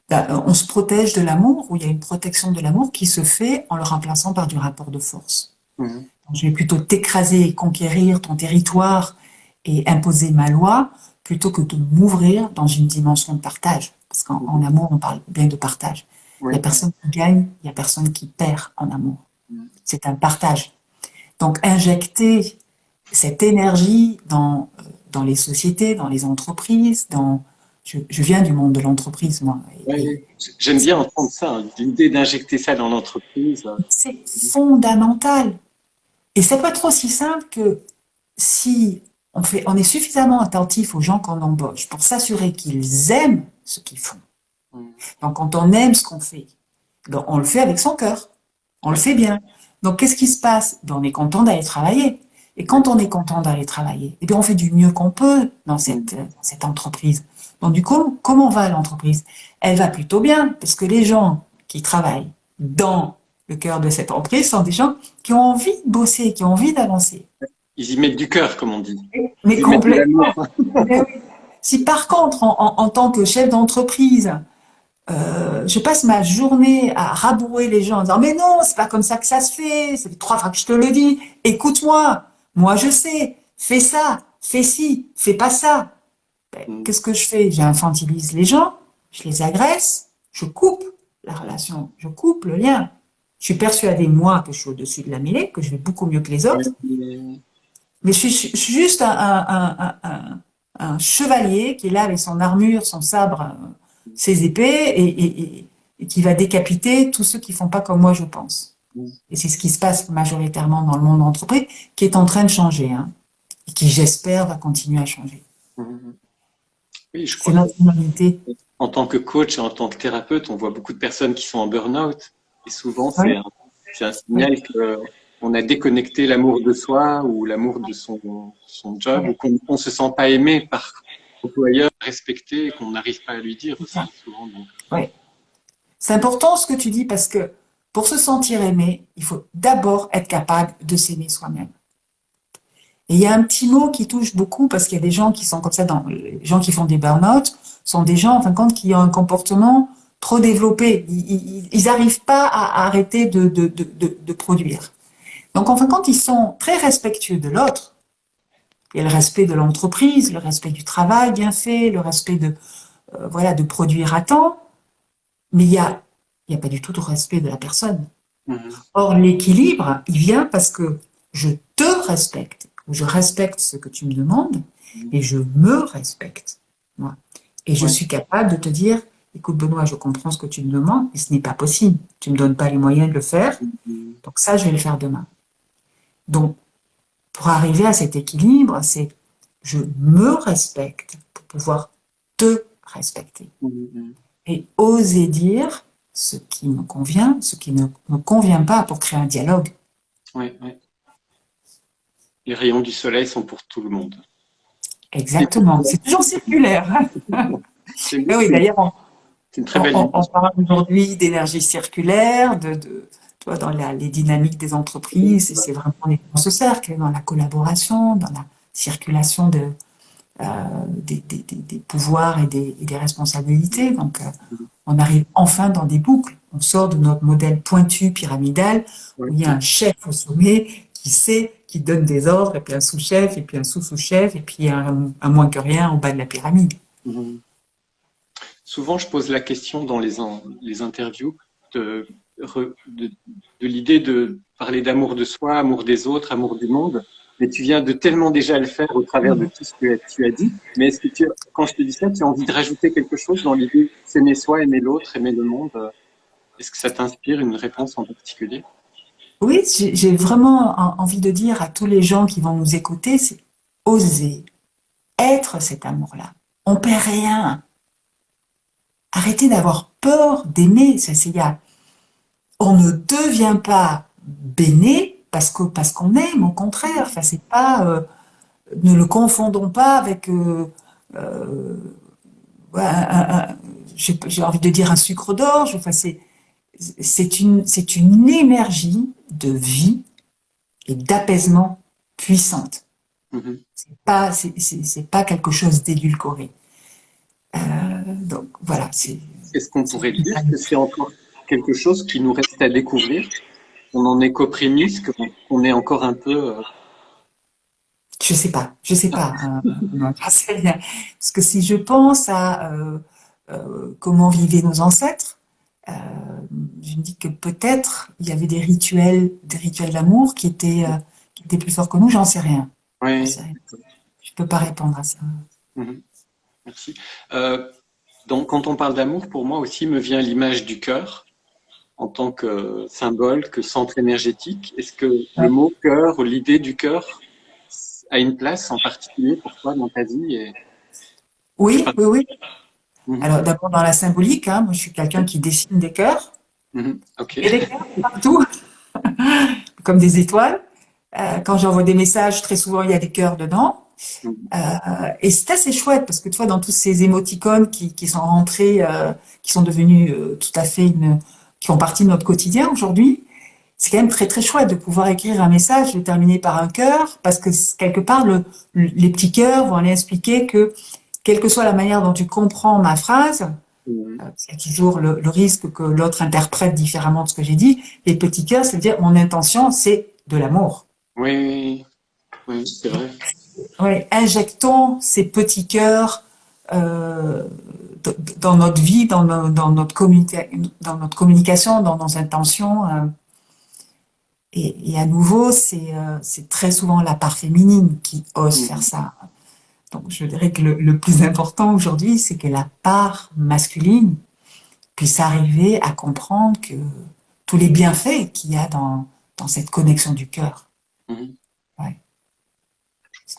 Speaker 2: on se protège de l'amour, ou il y a une protection de l'amour qui se fait en le remplaçant par du rapport de force. Donc, je vais plutôt t'écraser, conquérir ton territoire et imposer ma loi, plutôt que de m'ouvrir dans une dimension de partage. Parce qu'en amour, on parle bien de partage. Il y a personne qui gagne, il y a personne qui perd en amour. C'est un partage. Donc, injecter cette énergie dans les sociétés, dans les entreprises, je viens du monde de l'entreprise, moi.
Speaker 1: Oui, j'aime bien entendre ça, hein, l'idée d'injecter ça dans l'entreprise.
Speaker 2: C'est fondamental. Et ça peut être aussi simple que si on est suffisamment attentif aux gens qu'on embauche pour s'assurer qu'ils aiment ce qu'ils font. Donc, quand on aime ce qu'on fait, donc on le fait avec son cœur. On le fait bien. Donc, qu'est-ce qui se passe? On est content d'aller travailler. Et quand on est content d'aller travailler, on fait du mieux qu'on peut dans cette entreprise. Donc, du coup, comment va l'entreprise? Elle va plutôt bien, parce que les gens qui travaillent dans le cœur de cette entreprise sont des gens qui ont envie de bosser, qui ont envie d'avancer.
Speaker 1: Ils y mettent du cœur, comme on dit.
Speaker 2: Mais complètement. Si par contre, en tant que chef d'entreprise, je passe ma journée à rabrouer les gens en disant mais non, c'est pas comme ça que ça se fait, ça fait 3 fois que je te le dis, écoute-moi, moi je sais, fais ça, fais ci, fais pas ça. Ben,
Speaker 1: Mm.
Speaker 2: qu'est-ce que je fais? J'infantilise les gens, je les agresse, je coupe la relation, je coupe le lien. Je suis persuadée, moi, que je suis au-dessus de la mêlée, que je vais beaucoup mieux que les
Speaker 1: Ouais,
Speaker 2: autres, mais je suis juste un chevalier qui est là avec son armure, son sabre, ses épées, et qui va décapiter tous ceux qui font pas comme moi, je pense. Et c'est ce qui se passe majoritairement dans le monde d'entreprise, qui est en train de changer, hein, et qui, j'espère, va continuer à changer.
Speaker 1: mm. Oui, je
Speaker 2: C'est
Speaker 1: crois que
Speaker 2: notre humanité.
Speaker 1: en tant que coach et en tant que thérapeute, on voit beaucoup de personnes qui sont en burn-out. Et souvent,
Speaker 2: Oui,
Speaker 1: c'est un
Speaker 2: oui,
Speaker 1: signal qu'on a déconnecté l'amour de soi ou l'amour de son job ou
Speaker 2: oui,
Speaker 1: qu'on ne se sent pas aimé par l'employeur, respecté et qu'on n'arrive pas à lui dire
Speaker 2: c'est
Speaker 1: aussi
Speaker 2: ça.
Speaker 1: souvent. Donc,
Speaker 2: Oui. C'est important ce que tu dis parce que pour se sentir aimé, il faut d'abord être capable de s'aimer soi-même. Et il y a un petit mot qui touche beaucoup parce qu'il y a des gens qui sont comme ça, les gens qui font des burn-out sont des gens, en fin de compte, qui ont un comportement trop développé. Ils n'arrivent pas à arrêter de produire. Donc, en fin de compte, ils sont très respectueux de l'autre. Il y a le respect de l'entreprise, le respect du travail bien fait, le respect voilà, de produire à temps, mais il y a pas du tout de respect de la personne.
Speaker 1: mhm,
Speaker 2: Or, l'équilibre, il vient parce que je te respecte, ou je respecte ce que tu me demandes, et je me respecte, moi. Et je
Speaker 1: ouais,
Speaker 2: suis capable de te dire, écoute Benoît, je comprends ce que tu me demandes, mais ce n'est pas possible. Tu me donnes pas les moyens de le faire,
Speaker 1: mhm,
Speaker 2: donc ça, je vais le faire demain. Donc, pour arriver à cet équilibre, c'est je me respecte pour pouvoir te respecter.
Speaker 1: mhm,
Speaker 2: Et oser dire ce qui me convient, ce qui ne me convient pas pour créer un dialogue.
Speaker 1: ouais, ouais. Les rayons du soleil sont pour tout le monde.
Speaker 2: Exactement. C'est toujours circulaire.
Speaker 1: C'est
Speaker 2: Mais oui, d'ailleurs,
Speaker 1: une très belle
Speaker 2: on
Speaker 1: image.
Speaker 2: parle aujourd'hui d'énergie circulaire, tu vois, dans les dynamiques des entreprises, et c'est vraiment dans ce cercle, dans la collaboration, dans la circulation des pouvoirs et des responsabilités. Donc, on arrive enfin dans des boucles. On sort de notre modèle pointu pyramidal
Speaker 1: Ouais,
Speaker 2: où il y a
Speaker 1: ouais.
Speaker 2: un chef au sommet qui sait, qui donne des ordres, et puis un sous-chef, et puis un sous-sous-chef, et puis un moins que rien au bas de la pyramide.
Speaker 1: Mhm. Souvent, je pose la question dans les interviews de, de l'idée de parler d'amour de soi, amour des autres, amour du monde. Mais tu viens de tellement déjà le faire au travers de tout ce que tu as dit. Mais est-ce que quand je te dis ça, tu as envie de rajouter quelque chose dans l'idée de s'aimer soi, aimer l'autre, aimer le monde? Est-ce que ça t'inspire une réponse en particulier?
Speaker 2: Oui, j'ai vraiment envie de dire à tous les gens qui vont nous écouter, c'est oser être cet amour-là. On perd rien. Arrêtez d'avoir peur d'aimer. On ne devient pas béné parce qu'on aime, au contraire. Enfin, c'est pas, ne le confondons pas avec, ouais, j'ai envie de dire un sucre d'orge. Enfin, c'est une énergie de vie et d'apaisement puissante.
Speaker 1: Mhm.
Speaker 2: C'est pas quelque chose d'édulcoré. Donc voilà,
Speaker 1: Est-ce qu'on
Speaker 2: c'est
Speaker 1: pourrait dire que c'est encore quelque chose qui nous reste à découvrir? On en est qu'aux prémices, qu'on est encore un peu.
Speaker 2: je sais pas, non, j'en sais rien. Parce que si je pense à comment vivaient nos ancêtres, euh, je me dis que peut-être il y avait des rituels d'amour qui étaient plus forts que nous. J'en sais rien. J'en
Speaker 1: Ouais.
Speaker 2: sais rien. Je peux pas répondre à ça.
Speaker 1: Mhm. Merci. Euh, donc, quand on parle d'amour, pour moi aussi me vient l'image du cœur en tant que symbole, que centre énergétique. Est-ce que le
Speaker 2: Ouais.
Speaker 1: mot cœur ou l'idée du cœur a une place en particulier pour toi dans ta vie et je sais
Speaker 2: Oui,
Speaker 1: pas.
Speaker 2: oui, oui.
Speaker 1: Mhm.
Speaker 2: Alors d'abord dans la symbolique, hein, moi je suis quelqu'un qui dessine des cœurs
Speaker 1: Mhm. Ok.
Speaker 2: et des cœurs partout, comme des étoiles. Quand j'envoie des messages, très souvent il y a des cœurs dedans.
Speaker 1: Mhm.
Speaker 2: Et c'est assez chouette parce que tu vois, dans tous ces émoticônes qui sont rentrés, qui sont devenus tout à fait qui font partie de notre quotidien aujourd'hui, c'est quand même très très chouette de pouvoir écrire un message, de terminer par un cœur, parce que quelque part, les petits cœurs vont aller expliquer que, quelle que soit la manière dont tu comprends ma phrase, Il y a toujours le risque que l'autre interprète différemment de ce que j'ai dit. Les petits cœurs, c'est-à-dire mon intention, c'est de l'amour.
Speaker 1: Oui, oui, c'est vrai.
Speaker 2: Ouais, injectons ces petits cœurs euh, dans notre vie, dans notre communication, dans nos intentions. Et à nouveau, c'est très souvent la part féminine qui ose faire ça. Donc, je dirais que le plus important aujourd'hui, c'est que la part masculine puisse arriver à comprendre que tous les bienfaits qu'il y a dans cette connexion du cœur.
Speaker 1: Mhm.
Speaker 2: Ouais.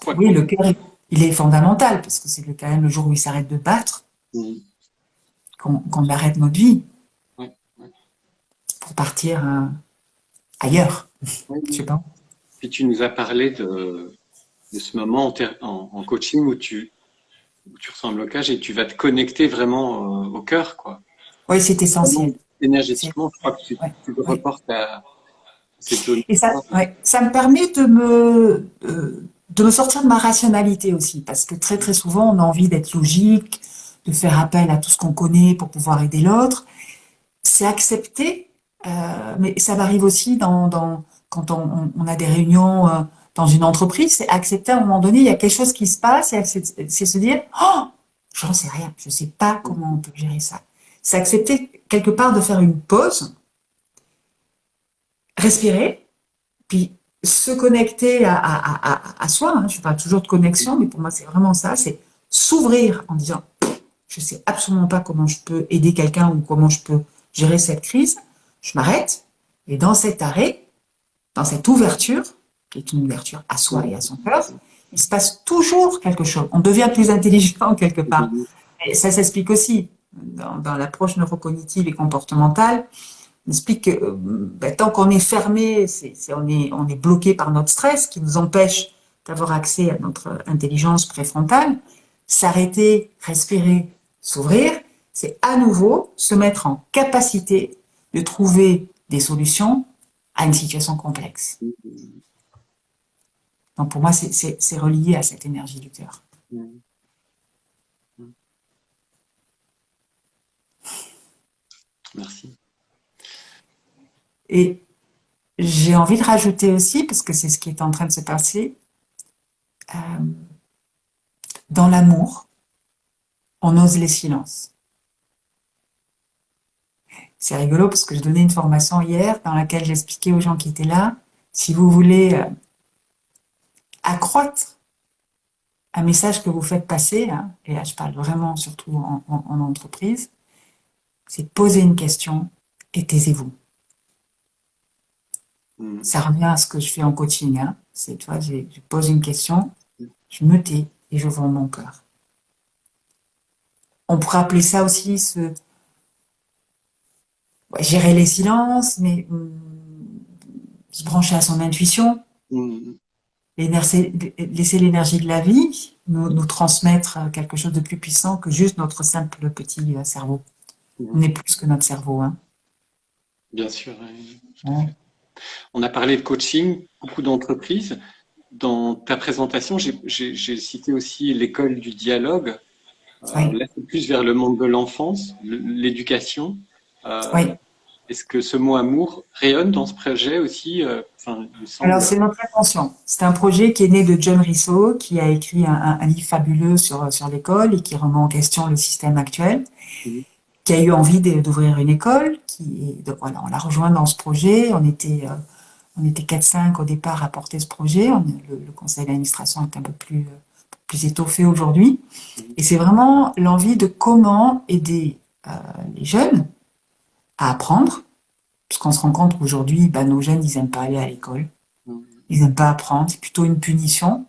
Speaker 1: Quoi
Speaker 2: Oui, le cœur, il est fondamental parce que c'est quand même le jour où il s'arrête de battre qu'on arrête notre vie
Speaker 1: Ouais, ouais.
Speaker 2: pour partir ailleurs.
Speaker 1: Ouais.
Speaker 2: Je sais pas.
Speaker 1: Puis tu nous as parlé de ce moment en coaching où tu ressens un blocage et tu vas te connecter vraiment au cœur, quoi.
Speaker 2: Oui, c'est essentiel.
Speaker 1: Énergétiquement, je crois que
Speaker 2: Ouais,
Speaker 1: tu te
Speaker 2: ouais.
Speaker 1: reportes à cette zone.
Speaker 2: Et ça, ouais, ça me permet de me sortir de ma rationalité aussi, parce que très très souvent on a envie d'être logique, de faire appel à tout ce qu'on connaît pour pouvoir aider l'autre. C'est accepté, mais ça m'arrive aussi quand on a des réunions dans une entreprise, c'est accepter à un moment donné, il y a quelque chose qui se passe, et c'est se dire, oh, j'en sais rien, je sais pas comment on peut gérer ça. C'est accepter quelque part de faire une pause, respirer, puis se connecter à soi. Hein. Je parle toujours de connexion, mais pour moi c'est vraiment ça, c'est s'ouvrir en disant, je sais absolument pas comment je peux aider quelqu'un ou comment je peux gérer cette crise. Je m'arrête et dans cet arrêt, dans cette ouverture, qui est une ouverture à soi et à son cœur, il se passe toujours quelque chose. On devient plus intelligent quelque part. Et ça s'explique aussi dans l'approche neurocognitive et comportementale. On explique que tant qu'on est fermé, on est bloqué par notre stress qui nous empêche d'avoir accès à notre intelligence préfrontale. S'arrêter, respirer, s'ouvrir, c'est à nouveau se mettre en capacité de trouver des solutions à une situation complexe. Donc pour moi, c'est relié à cette énergie du cœur.
Speaker 1: Merci.
Speaker 2: Et j'ai envie de rajouter aussi, parce que c'est ce qui est en train de se passer, dans l'amour, on ose les silences. C'est rigolo parce que je donnais une formation hier dans laquelle j'expliquais aux gens qui étaient là, si vous voulez accroître un message que vous faites passer, hein, et là je parle vraiment surtout en entreprise, c'est poser une question et taisez-vous. Ça revient à ce que je fais en coaching. Hein. C'est, tu vois, je pose une question, je me tais et je vends mon cœur. On pourrait appeler ça aussi gérer les silences, mais se brancher à son intuition, laisser l'énergie de la vie nous transmettre quelque chose de plus puissant que juste notre simple petit cerveau. On est plus que notre cerveau. Hein.
Speaker 1: Bien sûr. Ouais. On a parlé de coaching, beaucoup d'entreprises. Dans ta présentation, j'ai cité aussi l'école du dialogue. Là, c'est plus vers le monde de l'enfance, l'éducation.
Speaker 2: Oui.
Speaker 1: Est-ce que ce mot amour rayonne dans ce projet aussi
Speaker 2: Alors, c'est notre intention. C'est un projet qui est né de John Risso, qui a écrit un livre fabuleux sur l'école et qui remet en question le système actuel, qui a eu envie d'ouvrir une école. Voilà, on l'a rejoint dans ce projet. On était 4-5 au départ à porter ce projet. Le conseil d'administration est un peu plus étoffé aujourd'hui. Et c'est vraiment l'envie de comment aider les jeunes à apprendre, puisqu'on se rend compte qu'aujourd'hui, nos jeunes, ils n'aiment pas aller à l'école. Ils n'aiment pas apprendre, c'est plutôt une punition.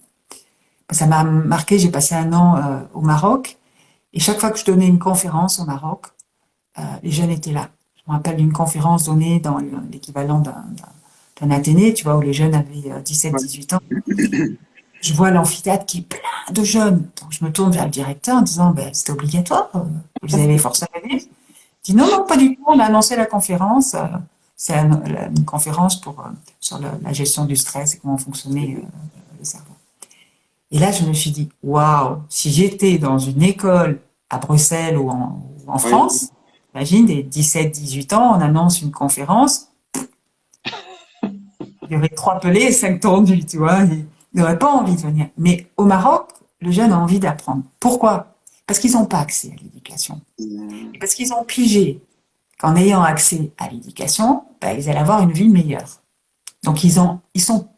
Speaker 2: Ça m'a marqué, j'ai passé 1 an au Maroc, et chaque fois que je donnais une conférence au Maroc, les jeunes étaient là. Je me rappelle d'une conférence donnée dans l'équivalent d'un Athénée, tu vois, où les jeunes avaient 17-18 ans. Je vois l'amphithéâtre qui est plein de jeunes. Donc je me tourne vers le directeur en disant, c'était obligatoire, vous avez forcé à venir. Il dit non, pas du tout, on a annoncé la conférence. C'est une conférence sur la gestion du stress et comment fonctionnait le cerveau. Et là, je me suis dit, waouh, si j'étais dans une école à Bruxelles ou En
Speaker 3: Oui,
Speaker 2: France, imagine, des 17-18 ans, on annonce une conférence, il y aurait 3 pelés et 5 tordus, tu vois. Ils n'auraient pas envie de venir. Mais au Maroc, le jeune a envie d'apprendre. Pourquoi? Parce qu'ils n'ont pas accès à l'éducation. Et parce qu'ils ont pigé qu'en ayant accès à l'éducation, ben, ils allaient avoir une vie meilleure. Donc ils sont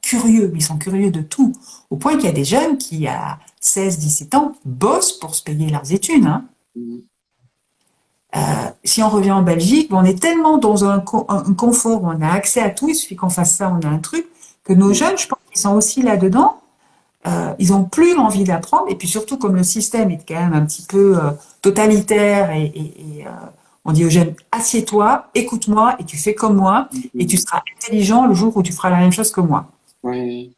Speaker 2: curieux, mais ils sont curieux de tout. Au point qu'il y a des jeunes qui, à 16-17 ans, bossent pour se payer leurs études. Hein. Si on revient en Belgique, on est tellement dans un confort où on a accès à tout, il suffit qu'on fasse ça, on a un truc, que nos jeunes, je pense qu'ils sont aussi là-dedans, ils ont plus envie d'apprendre, et puis surtout comme le système est quand même un petit peu totalitaire, on dit aux jeunes, assieds-toi, écoute-moi, et tu fais comme moi, et tu seras intelligent le jour où tu feras la même chose que moi.
Speaker 3: oui,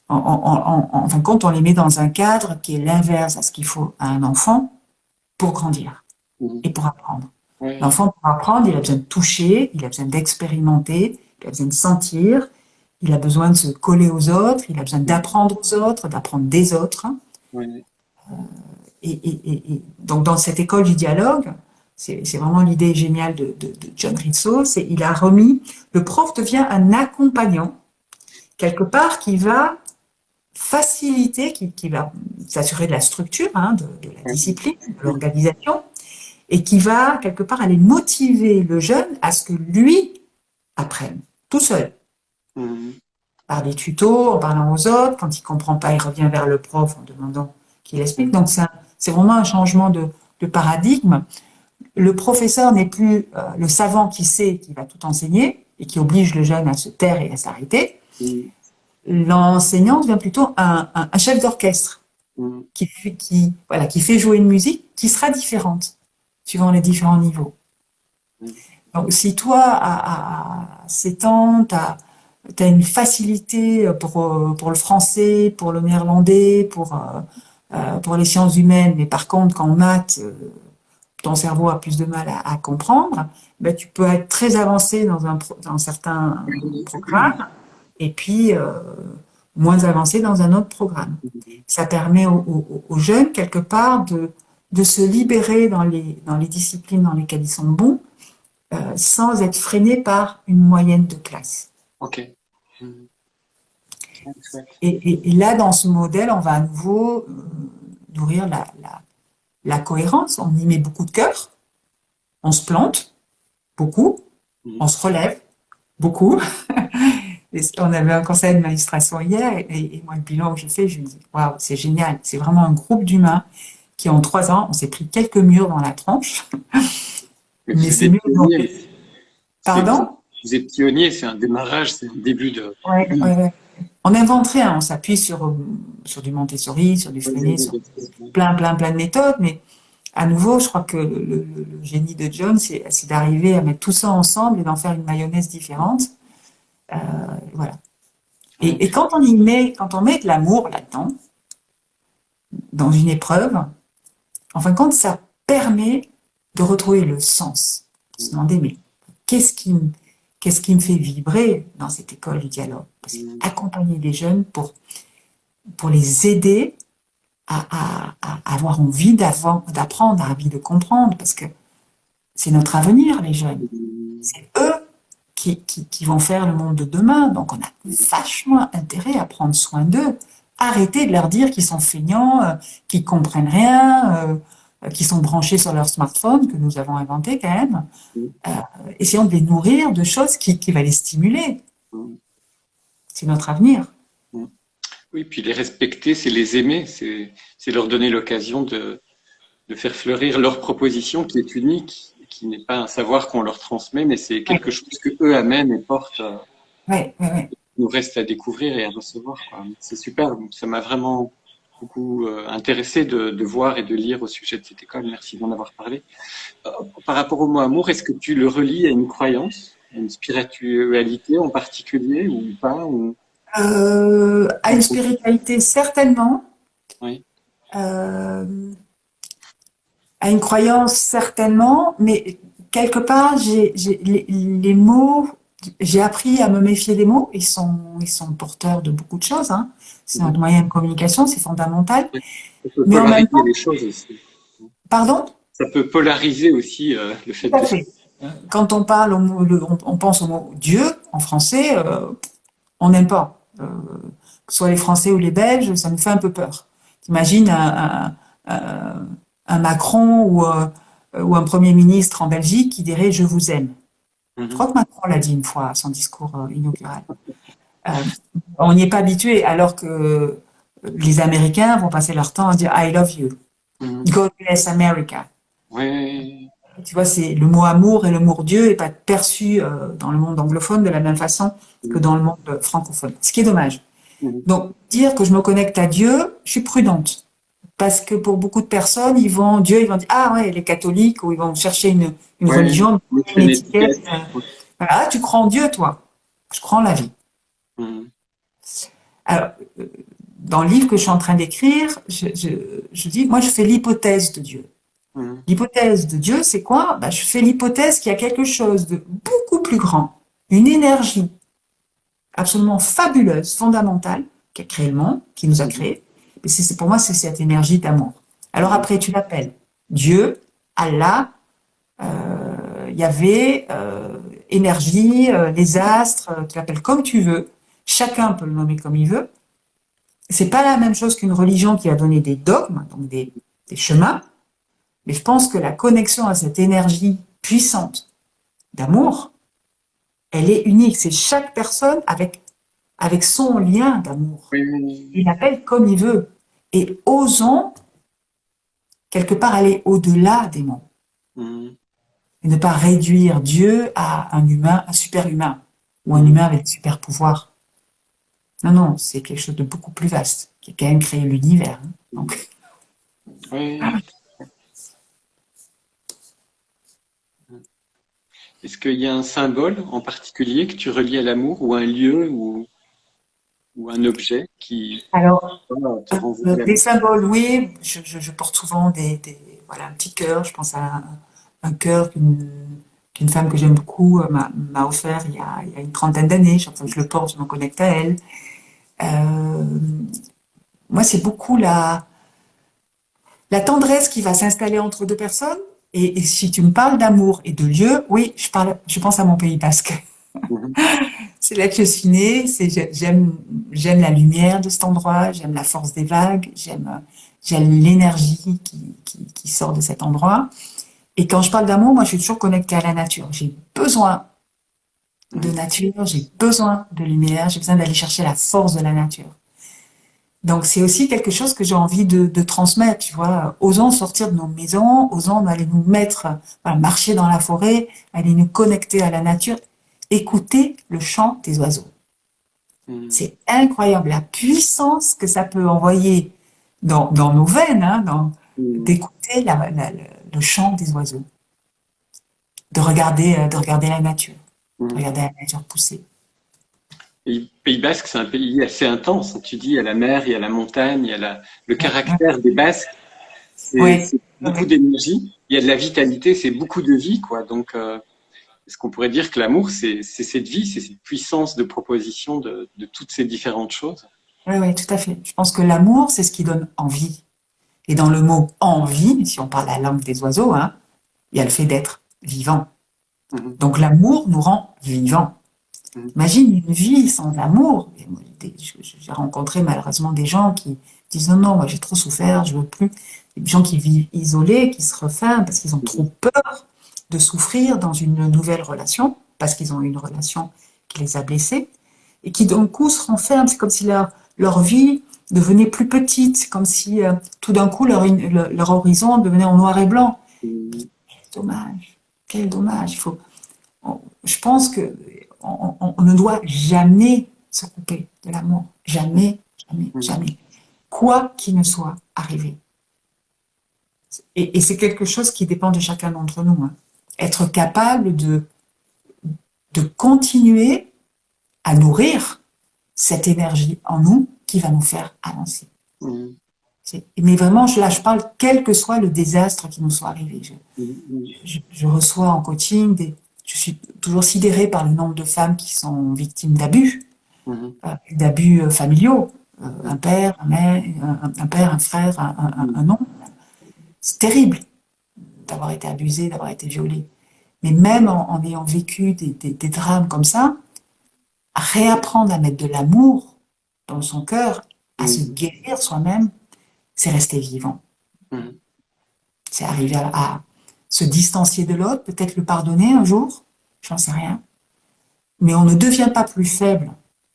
Speaker 2: En fin de compte, on les met dans un cadre qui est l'inverse à ce qu'il faut à un enfant pour grandir et pour apprendre.
Speaker 3: oui,
Speaker 2: L'enfant, pour apprendre, il a besoin de toucher, il a besoin d'expérimenter, il a besoin de sentir, il a besoin de se coller aux autres, il a besoin d'apprendre aux autres, d'apprendre des autres.
Speaker 3: oui,
Speaker 2: Et donc, dans cette école du dialogue, c'est vraiment l'idée géniale de John Rizzo, c'est il a remis, le prof devient un accompagnant, quelque part, qui va faciliter, qui va s'assurer de la structure, hein, de la discipline, de l'organisation, et qui va, quelque part, aller motiver le jeune à ce que lui apprenne, tout seul, par des tutos, en parlant aux autres. Quand il ne comprend pas, il revient vers le prof en demandant qu'il explique. Donc, c'est vraiment un changement de paradigme. Le professeur n'est plus le savant qui sait, qui va tout enseigner, et qui oblige le jeune à se taire et à s'arrêter. L'enseignant devient plutôt un chef d'orchestre qui fait jouer une musique qui sera différente suivant les différents niveaux. Donc, si toi, à 7 ans, tu as une facilité pour le français, pour le néerlandais, pour les sciences humaines, mais par contre, qu'en maths, ton cerveau a plus de mal à comprendre, ben, tu peux être très avancé dans certains programmes, et puis moins avancé dans un autre programme. Ça permet aux jeunes, quelque part, de se libérer dans les disciplines dans lesquelles ils sont bons, sans être freinés par une moyenne de classe.
Speaker 3: ok.
Speaker 2: Et là, dans ce modèle, on va à nouveau nourrir la cohérence. On y met beaucoup de cœur, on se plante beaucoup, on se relève beaucoup. On avait un conseil d'administration hier, et moi, le bilan que je fais, je me dis, waouh, c'est génial. C'est vraiment un groupe d'humains qui, en 3 ans, on s'est pris quelques murs dans la tronche. Mais ces murs, pardon?
Speaker 3: Vous êtes pionnier, c'est un démarrage, c'est un début de.
Speaker 2: Ouais. On invente rien, on s'appuie sur du Montessori, sur du Freinet, sur plein de méthodes, mais à nouveau, je crois que le génie de John, c'est d'arriver à mettre tout ça ensemble et d'en faire une mayonnaise différente. Voilà. Et quand on met de l'amour là-dedans, dans une épreuve, en fin de compte, ça permet de retrouver le sens. De se demander, mais qu'est-ce qui me fait vibrer dans cette école du dialogue? Accompagner les jeunes pour les aider à avoir envie d'apprendre, envie de comprendre, parce que c'est notre avenir, les jeunes. C'est eux qui vont faire le monde de demain. Donc, on a vachement intérêt à prendre soin d'eux. Arrêter de leur dire qu'ils sont feignants, qu'ils comprennent rien, qu'ils sont branchés sur leur smartphone, que nous avons inventé quand même. Essayons de les nourrir de choses qui vont les stimuler. C'est notre avenir.
Speaker 3: Oui, puis les respecter, c'est les aimer, c'est leur donner l'occasion de faire fleurir leur proposition qui est unique, qui n'est pas un savoir qu'on leur transmet, mais c'est quelque chose que eux amènent et portent.
Speaker 2: Ouais.
Speaker 3: Il nous reste à découvrir et à recevoir, quoi. C'est super, ça m'a vraiment beaucoup intéressé de voir et de lire au sujet de cette école. Merci d'en avoir parlé. Par rapport au mot amour, est-ce que tu le relis à une croyance, à une spiritualité en particulier ou pas
Speaker 2: À une spiritualité, certainement.
Speaker 3: Oui.
Speaker 2: À une croyance, certainement. Mais quelque part, les mots, j'ai appris à me méfier des mots. Ils sont porteurs de beaucoup de choses. Hein. C'est notre moyen de communication, c'est fondamental.
Speaker 3: Il faut
Speaker 2: Mais en même temps,
Speaker 3: les choses aussi.
Speaker 2: pardon?
Speaker 3: ça peut polariser aussi le fait
Speaker 2: Tout à
Speaker 3: de.
Speaker 2: fait. Quand on parle, on pense au mot Dieu en français, on n'aime pas. Que ce soit les Français ou les Belges, ça nous fait un peu peur. T'imagines un Macron ou un Premier ministre en Belgique qui dirait je vous aime. Je crois que Macron l'a dit une fois à son discours inaugural. Euh, on n'y est pas habitué, alors que les Américains vont passer leur temps à dire I love you. God bless America.
Speaker 3: Ouais.
Speaker 2: Tu vois, c'est le mot amour et le mot Dieu n'est pas perçu dans le monde anglophone de la même façon que dans le monde francophone. Ce qui est dommage. Donc, dire que je me connecte à Dieu, je suis prudente. Parce que pour beaucoup de personnes, ils vont dire, ah ouais, les catholiques, ou ils vont chercher une
Speaker 3: Ouais,
Speaker 2: religion,
Speaker 3: mettre une étiquette.
Speaker 2: Voilà, ah, tu crois en Dieu, toi. Je crois en la vie. Alors, dans le livre que je suis en train d'écrire, je dis, moi, je fais l'hypothèse de Dieu. L'hypothèse de Dieu, c'est quoi? Ben, je fais l'hypothèse qu'il y a quelque chose de beaucoup plus grand, une énergie absolument fabuleuse, fondamentale, qui a créé le monde, qui nous a créés. Et pour moi, c'est cette énergie d'amour. Alors après, tu l'appelles Dieu, Allah, Yahvé, énergie, les astres, tu l'appelles comme tu veux. Chacun peut le nommer comme il veut. C'est pas la même chose qu'une religion qui a donné des dogmes, donc des chemins. Mais je pense que la connexion à cette énergie puissante d'amour, elle est unique. C'est chaque personne avec son lien d'amour. Il l'appelle comme il veut. Et osons, quelque part, aller au-delà des mots. Et ne pas réduire Dieu à un humain, un super-humain, ou un humain avec des super-pouvoirs. Non, non, c'est quelque chose de beaucoup plus vaste, qui a quand même créé l'univers. Hein. Donc...
Speaker 3: Oui. Est-ce qu'il y a un symbole en particulier que tu relis à l'amour, ou un lieu, ou un objet qui
Speaker 2: Alors,
Speaker 3: te renvoie à
Speaker 2: des symboles, oui. Je porte souvent voilà, un petit cœur. Je pense à un cœur qu'une femme que j'aime beaucoup m'a offert il y a une trentaine d'années. Chaque fois que je le porte, je me connecte à elle. Moi, c'est beaucoup la tendresse qui va s'installer entre deux personnes. Et si tu me parles d'amour et de lieu, oui, je pense à mon Pays Basque. C'est là que je suis née. J'aime la lumière de cet endroit. J'aime la force des vagues. J'aime l'énergie qui sort de cet endroit. Et quand je parle d'amour, moi, je suis toujours connectée à la nature. J'ai besoin de nature. J'ai besoin de lumière. J'ai besoin d'aller chercher la force de la nature. Donc, c'est aussi quelque chose que j'ai envie de transmettre, tu vois. Osons sortir de nos maisons, osons aller nous mettre, marcher dans la forêt, aller nous connecter à la nature, écouter le chant des oiseaux. C'est incroyable, la puissance que ça peut envoyer dans nos veines, hein, d'écouter le chant des oiseaux, de regarder la nature, de regarder la nature pousser.
Speaker 3: Le Pays Basque, c'est un pays assez intense. Tu dis, il y a la mer, il y a la montagne, il y a le caractère des Basques. C'est beaucoup d'énergie. Il y a de la vitalité, c'est beaucoup de vie, quoi. Donc, est-ce qu'on pourrait dire que l'amour, c'est cette vie, c'est cette puissance de proposition de toutes ces différentes choses?
Speaker 2: Oui, tout à fait. Je pense que l'amour, c'est ce qui donne envie. Et dans le mot envie, si on parle la langue des oiseaux, hein, il y a le fait d'être vivant. Donc l'amour nous rend vivants. Imagine une vie sans amour. J'ai rencontré malheureusement des gens qui disent non, moi j'ai trop souffert, je veux plus. Des gens qui vivent isolés, qui se referment parce qu'ils ont trop peur de souffrir dans une nouvelle relation, parce qu'ils ont eu une relation qui les a blessés, et qui d'un coup se renferment. C'est comme si leur vie devenait plus petite, c'est comme si tout d'un coup leur horizon devenait en noir et blanc. Quel dommage. Je pense que on ne doit jamais se couper de l'amour. Jamais, jamais, jamais. Quoi qu'il ne soit arrivé. Et c'est quelque chose qui dépend de chacun d'entre nous. Hein. Être capable de continuer à nourrir cette énergie en nous qui va nous faire avancer. Mais vraiment, là, je parle quel que soit le désastre qui nous soit arrivé. Je reçois en coaching je suis toujours sidérée par le nombre de femmes qui sont victimes d'abus, d'abus familiaux, un père, un frère, un oncle. C'est terrible. d'avoir été abusée, d'avoir été violée. Mais même en ayant vécu des drames comme ça, réapprendre à mettre de l'amour dans son cœur, à se guérir soi-même, c'est rester vivant. C'est arriver à se distancier de l'autre, peut-être le pardonner un jour, j'en sais rien. Mais on ne devient pas plus faible,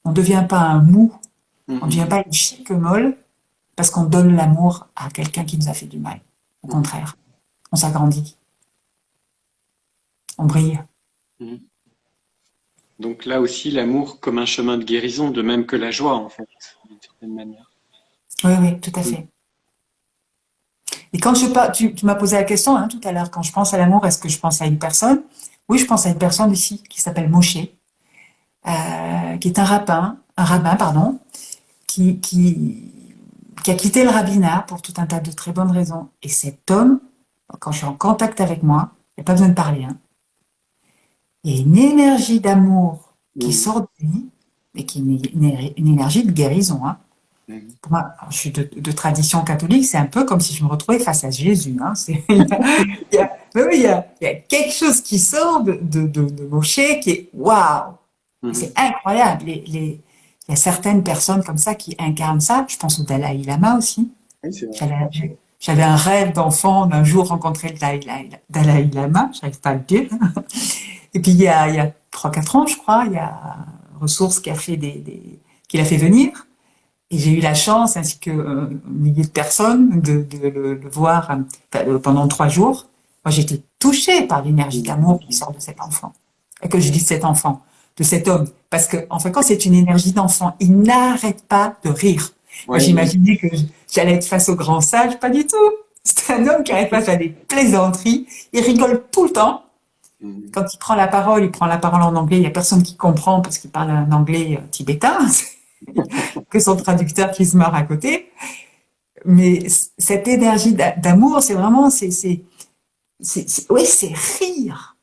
Speaker 2: on ne devient pas un mou, on ne devient pas une chique molle parce qu'on donne l'amour à quelqu'un qui nous a fait du mal. Au contraire, on s'agrandit, on brille.
Speaker 3: Donc là aussi, l'amour comme un chemin de guérison, de même que la joie, en fait, d'une certaine manière.
Speaker 2: Oui, tout à fait. Et quand tu m'as posé la question tout à l'heure, quand je pense à l'amour, est-ce que je pense à une personne? Oui, je pense à une personne ici qui s'appelle Moshe, qui est un rabbin, pardon, qui a quitté le rabbinat pour tout un tas de très bonnes raisons. Et cet homme, quand je suis en contact avec moi, il n'y a pas besoin de parler, il y a une énergie d'amour qui sort de lui, mais qui est une énergie de guérison. Pour moi, je suis de tradition catholique, c'est un peu comme si je me retrouvais face à Jésus. Il y a quelque chose qui sort de Moshe qui est waouh, c'est incroyable. Il y a certaines personnes comme ça qui incarnent ça. Je pense au Dalai Lama aussi.
Speaker 3: Oui,
Speaker 2: J'avais un rêve d'enfant d'un jour rencontrer le Dalai Lama, je n'arrive pas à le dire. Et puis il y a 3-4 ans, je crois, il y a Ressources qui a fait qui l'a fait venir. Et j'ai eu la chance, ainsi que milliers de personnes, de le voir pendant 3 jours. Moi, j'étais touchée par l'énergie d'amour qui sort de cet enfant. Et que je dis de cet enfant, de cet homme. Parce que, en fait, quand c'est une énergie d'enfant, il n'arrête pas de rire. Moi, j'imaginais que j'allais être face au grand sage. Pas du tout. C'est un homme qui n'arrête pas de faire des plaisanteries. Il rigole tout le temps. Quand il prend la parole en anglais. Il n'y a personne qui comprend parce qu'il parle un anglais tibétain. Que son traducteur qui se marre à côté. Mais cette énergie d'amour, c'est vraiment, oui, c'est rire.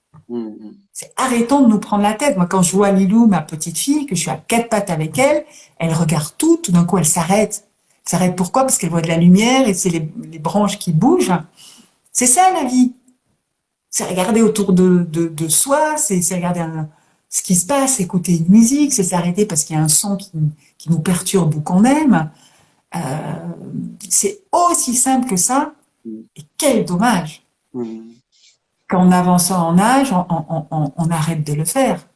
Speaker 2: C'est arrêtons de nous prendre la tête. Moi, quand je vois Lilou, ma petite fille, que je suis à 4 pattes avec elle, elle regarde tout d'un coup, elle s'arrête. Elle s'arrête pourquoi? Parce qu'elle voit de la lumière et c'est les branches qui bougent. C'est ça, la vie. C'est regarder autour de soi, c'est regarder ce qui se passe, écouter une musique, c'est s'arrêter parce qu'il y a un son qui nous perturbe ou qu'on aime. C'est aussi simple que ça. Et quel dommage qu'en avançant en âge, on arrête de le faire.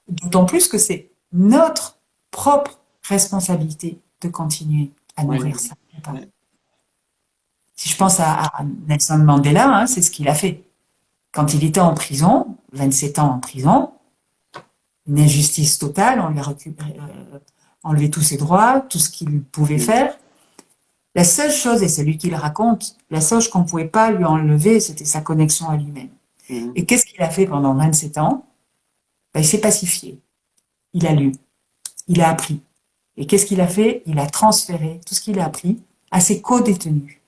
Speaker 2: D'autant plus que c'est notre propre responsabilité de continuer à nourrir ça. Si je pense à Nelson Mandela, c'est ce qu'il a fait. Quand il était en prison, 27 ans en prison, une injustice totale, on lui a enlevé tous ses droits, tout ce qu'il pouvait faire. La seule chose, et c'est lui qui le raconte, la seule chose qu'on ne pouvait pas lui enlever, c'était sa connexion à lui-même. Et qu'est-ce qu'il a fait pendant 27 ans? Il s'est pacifié. Il a lu. Il a appris. Et qu'est-ce qu'il a fait? Il a transféré tout ce qu'il a appris à ses co-détenus.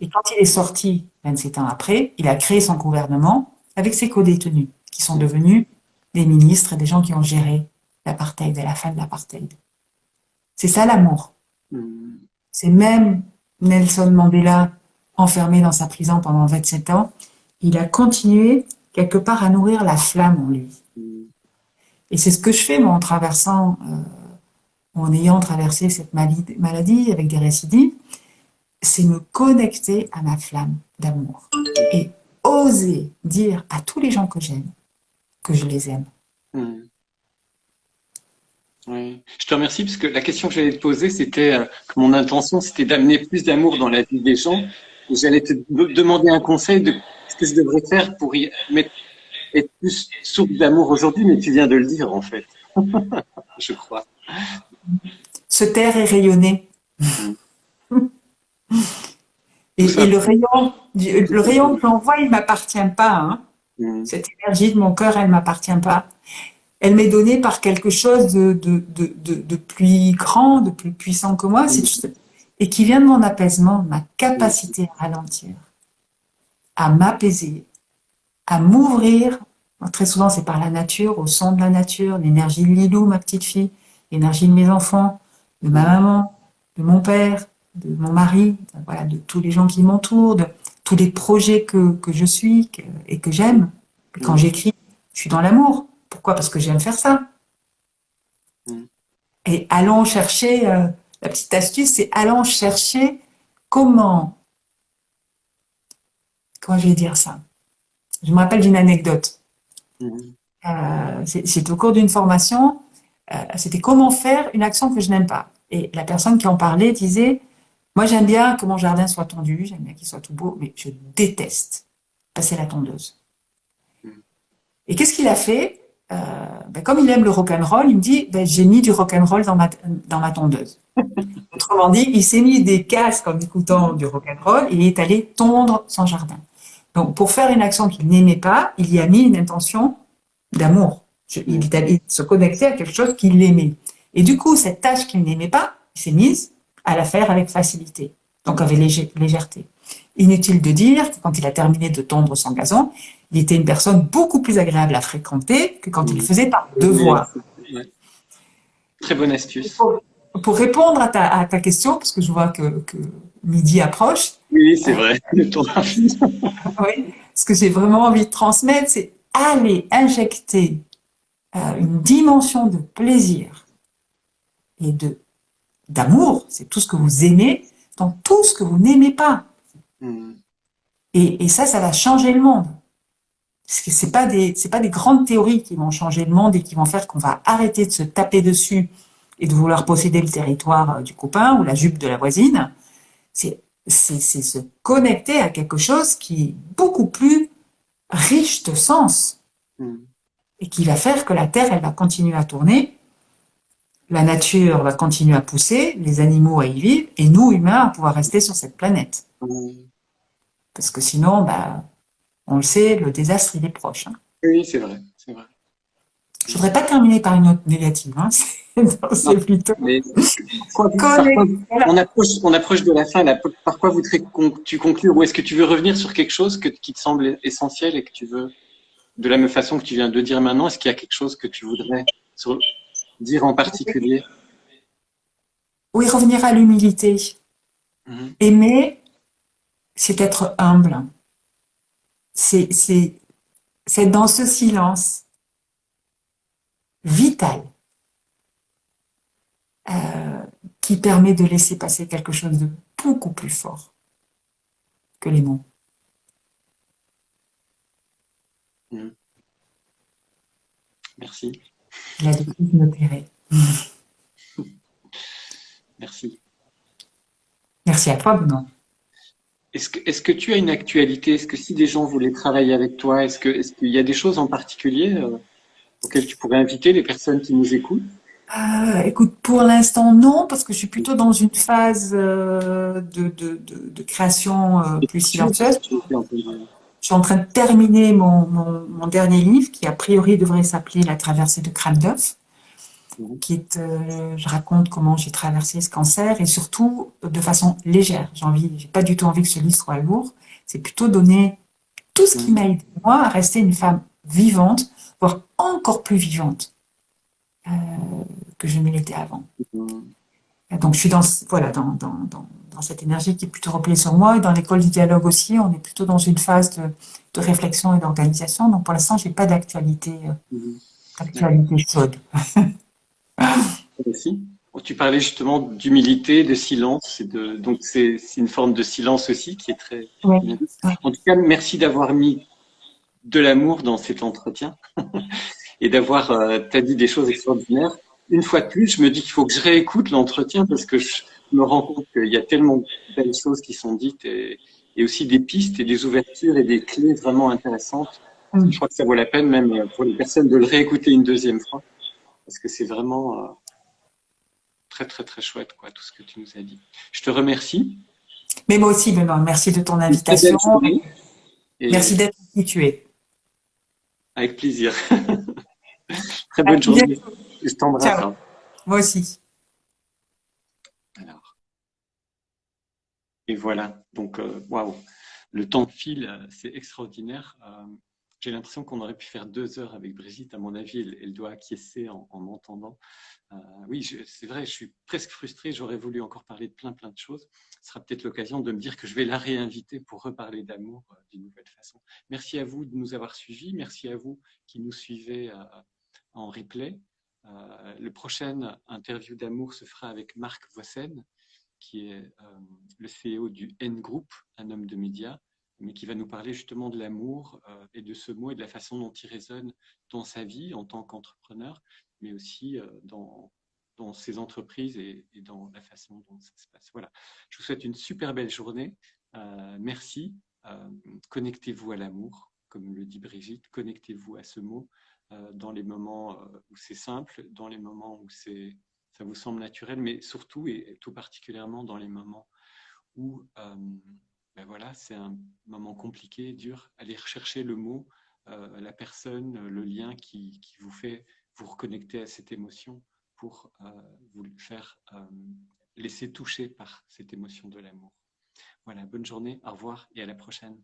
Speaker 2: Et quand il est sorti, 27 ans après, il a créé son gouvernement avec ses co-détenus, qui sont devenus des ministres et des gens qui ont géré l'apartheid et la fin de l'apartheid. C'est ça l'amour. C'est même Nelson Mandela, enfermé dans sa prison pendant 27 ans, il a continué quelque part à nourrir la flamme en lui. Et c'est ce que je fais, moi, en ayant traversé cette maladie avec des récidives, c'est me connecter à ma flamme d'amour et oser dire à tous les gens que j'aime que je les aime.
Speaker 3: Oui. Je te remercie parce que la question que j'allais te poser, c'était que mon intention, c'était d'amener plus d'amour dans la vie des gens. Et j'allais te demander un conseil de ce que je devrais faire pour être plus source d'amour aujourd'hui, mais tu viens de le dire en fait, je crois.
Speaker 2: Se taire et rayonner. Et le rayon que j'envoie, il ne m'appartient pas. Cette énergie de mon cœur, elle ne m'appartient pas. Elle m'est donnée par quelque chose de plus grand, de plus puissant que moi, et qui vient de mon apaisement, ma capacité à ralentir, à m'apaiser, à m'ouvrir. Très souvent, c'est par la nature, au son de la nature, l'énergie de Lilou, ma petite fille, l'énergie de mes enfants, de ma maman, de mon père, de mon mari, voilà, de tous les gens qui m'entourent, de tous les projets que je suis et que j'aime. Quand
Speaker 3: Mm.
Speaker 2: j'écris, je suis dans l'amour. Pourquoi? Parce que j'aime faire ça.
Speaker 3: Mm.
Speaker 2: Et allons chercher, la petite astuce, c'est allons chercher comment, comment je vais dire ça? Je me rappelle d'une anecdote.
Speaker 3: Mm.
Speaker 2: C'est au cours d'une formation, c'était comment faire une action que je n'aime pas. Et la personne qui en parlait disait, moi j'aime bien que mon jardin soit tondu, j'aime bien qu'il soit tout beau, mais je déteste passer la tondeuse.
Speaker 3: Mm.
Speaker 2: Et qu'est-ce qu'il a fait? Comme il aime le rock'n'roll, il me dit, j'ai mis du rock'n'roll dans ma tondeuse. Autrement dit, il s'est mis des casques en écoutant du rock'n'roll et il est allé tondre son jardin. Donc, pour faire une action qu'il n'aimait pas, il y a mis une intention d'amour. Il est allé se connecter à quelque chose qu'il aimait. Et du coup, cette tâche qu'il n'aimait pas, il s'est mise à la faire avec facilité, donc avec légèreté. Inutile de dire que quand il a terminé de tondre son gazon, il était une personne beaucoup plus agréable à fréquenter que quand il le
Speaker 3: Mm.
Speaker 2: faisait par
Speaker 3: Oui,
Speaker 2: devoir.
Speaker 3: ouais. Très bonne astuce.
Speaker 2: Pour répondre à ta question, parce que je vois que midi approche,
Speaker 3: Oui, c'est vrai. Le temps rapide.
Speaker 2: oui, ce que j'ai vraiment envie de transmettre, c'est aller injecter une dimension de plaisir et d'amour, c'est tout ce que vous aimez, dans tout ce que vous n'aimez pas.
Speaker 3: Mm.
Speaker 2: Et ça va changer le monde. C'est pas des grandes théories qui vont changer le monde et qui vont faire qu'on va arrêter de se taper dessus et de vouloir posséder le territoire du copain ou la jupe de la voisine. C'est se connecter à quelque chose qui est beaucoup plus riche de sens
Speaker 3: Mm.
Speaker 2: et qui va faire que la Terre, elle va continuer à tourner, la nature va continuer à pousser, les animaux à y vivre, et nous, humains, à pouvoir rester sur cette planète.
Speaker 3: Mm.
Speaker 2: Parce que sinon, on le sait, le désastre, il est proche. Hein.
Speaker 3: Oui, c'est vrai, c'est vrai.
Speaker 2: Je voudrais pas terminer par une note négative. Hein.
Speaker 3: Non,
Speaker 2: C'est plutôt
Speaker 3: mais parfois,
Speaker 2: connecté. Voilà.
Speaker 3: on approche de la fin. Là. Par quoi tu conclure ou est-ce que tu veux revenir sur quelque chose qui te semble essentiel et que tu veux, de la même façon que tu viens de dire maintenant, est-ce qu'il y a quelque chose que tu voudrais dire en particulier?
Speaker 2: Oui, revenir à l'humilité.
Speaker 3: Mhm.
Speaker 2: Aimer, c'est être humble. C'est dans ce silence vital euh, qui permet de laisser passer quelque chose de beaucoup plus fort que les mots.
Speaker 3: Mhm. Merci,
Speaker 2: Là-dessus, je me plairai.
Speaker 3: merci.
Speaker 2: Merci à toi, Benoît.
Speaker 3: Est-ce que tu as une actualité? Est-ce que si des gens voulaient travailler avec toi, est-ce qu'il y a des choses en particulier auxquelles tu pourrais inviter les personnes qui nous écoutent?
Speaker 2: Écoute, pour l'instant, non, parce que je suis plutôt dans une phase de création plus silencieuse. Je suis en train de terminer mon dernier livre qui, a priori, devrait s'appeler La traversée de crâne d'œuf, qui est, je raconte comment j'ai traversé ce cancer et surtout de façon légère. J'ai pas du tout envie que ce livre soit lourd. C'est plutôt donner tout ce qui m'a aidé, moi, à rester une femme vivante, voire encore plus vivante que je ne l'étais avant. Donc, je suis voilà, dans cette énergie qui est plutôt repliée sur moi. Et dans l'école du dialogue aussi, on est plutôt dans une phase de réflexion et d'organisation. Donc, pour l'instant, j'ai pas d'actualité chaude.
Speaker 3: Merci. Tu parlais justement d'humilité, de silence, donc c'est une forme de silence aussi qui est très
Speaker 2: Oui,
Speaker 3: bien.
Speaker 2: oui.
Speaker 3: En tout cas, merci d'avoir mis de l'amour dans cet entretien et d'avoir t'as dit des choses extraordinaires. Une fois de plus, je me dis qu'il faut que je réécoute l'entretien parce que je me rends compte qu'il y a tellement de belles choses qui sont dites et aussi des pistes et des ouvertures et des clés vraiment intéressantes. Je crois que ça vaut la peine même pour les personnes de le réécouter une deuxième fois parce que c'est vraiment très très très chouette quoi tout ce que tu nous as dit. Je te remercie.
Speaker 2: Mais moi aussi, Benoît, merci de ton
Speaker 3: Une très
Speaker 2: invitation.
Speaker 3: belle journée
Speaker 2: Merci
Speaker 3: et
Speaker 2: d'être qui tu es.
Speaker 3: avec plaisir. Très
Speaker 2: À
Speaker 3: bonne journée.
Speaker 2: bientôt.
Speaker 3: Je t'embrasse.
Speaker 2: Ciao.
Speaker 3: Hein.
Speaker 2: Moi aussi.
Speaker 3: Alors, et voilà. Donc waouh, le temps file, c'est extraordinaire. J'ai l'impression qu'on aurait pu faire 2 heures avec Brigitte. À mon avis, elle doit acquiescer en m'entendant. Oui, c'est vrai, je suis presque frustré. J'aurais voulu encore parler de plein de choses. Ce sera peut-être l'occasion de me dire que je vais la réinviter pour reparler d'amour d'une nouvelle façon. Merci à vous de nous avoir suivis. Merci à vous qui nous suivez en replay. Le prochain interview d'amour se fera avec Marc Vossen, qui est le CEO du N Group, un homme de médias, mais qui va nous parler justement de l'amour et de ce mot et de la façon dont il résonne dans sa vie en tant qu'entrepreneur, mais aussi dans ses entreprises et dans la façon dont ça se passe. Voilà. Je vous souhaite une super belle journée. Merci. Connectez-vous à l'amour, comme le dit Brigitte. Connectez-vous à ce mot dans les moments où c'est simple, dans les moments où ça vous semble naturel, mais surtout et tout particulièrement dans les moments où ben voilà, c'est un moment compliqué, dur. Allez rechercher le mot, la personne, le lien qui vous fait vous reconnecter à cette émotion pour vous faire laisser toucher par cette émotion de l'amour. Voilà, bonne journée, au revoir et à la prochaine.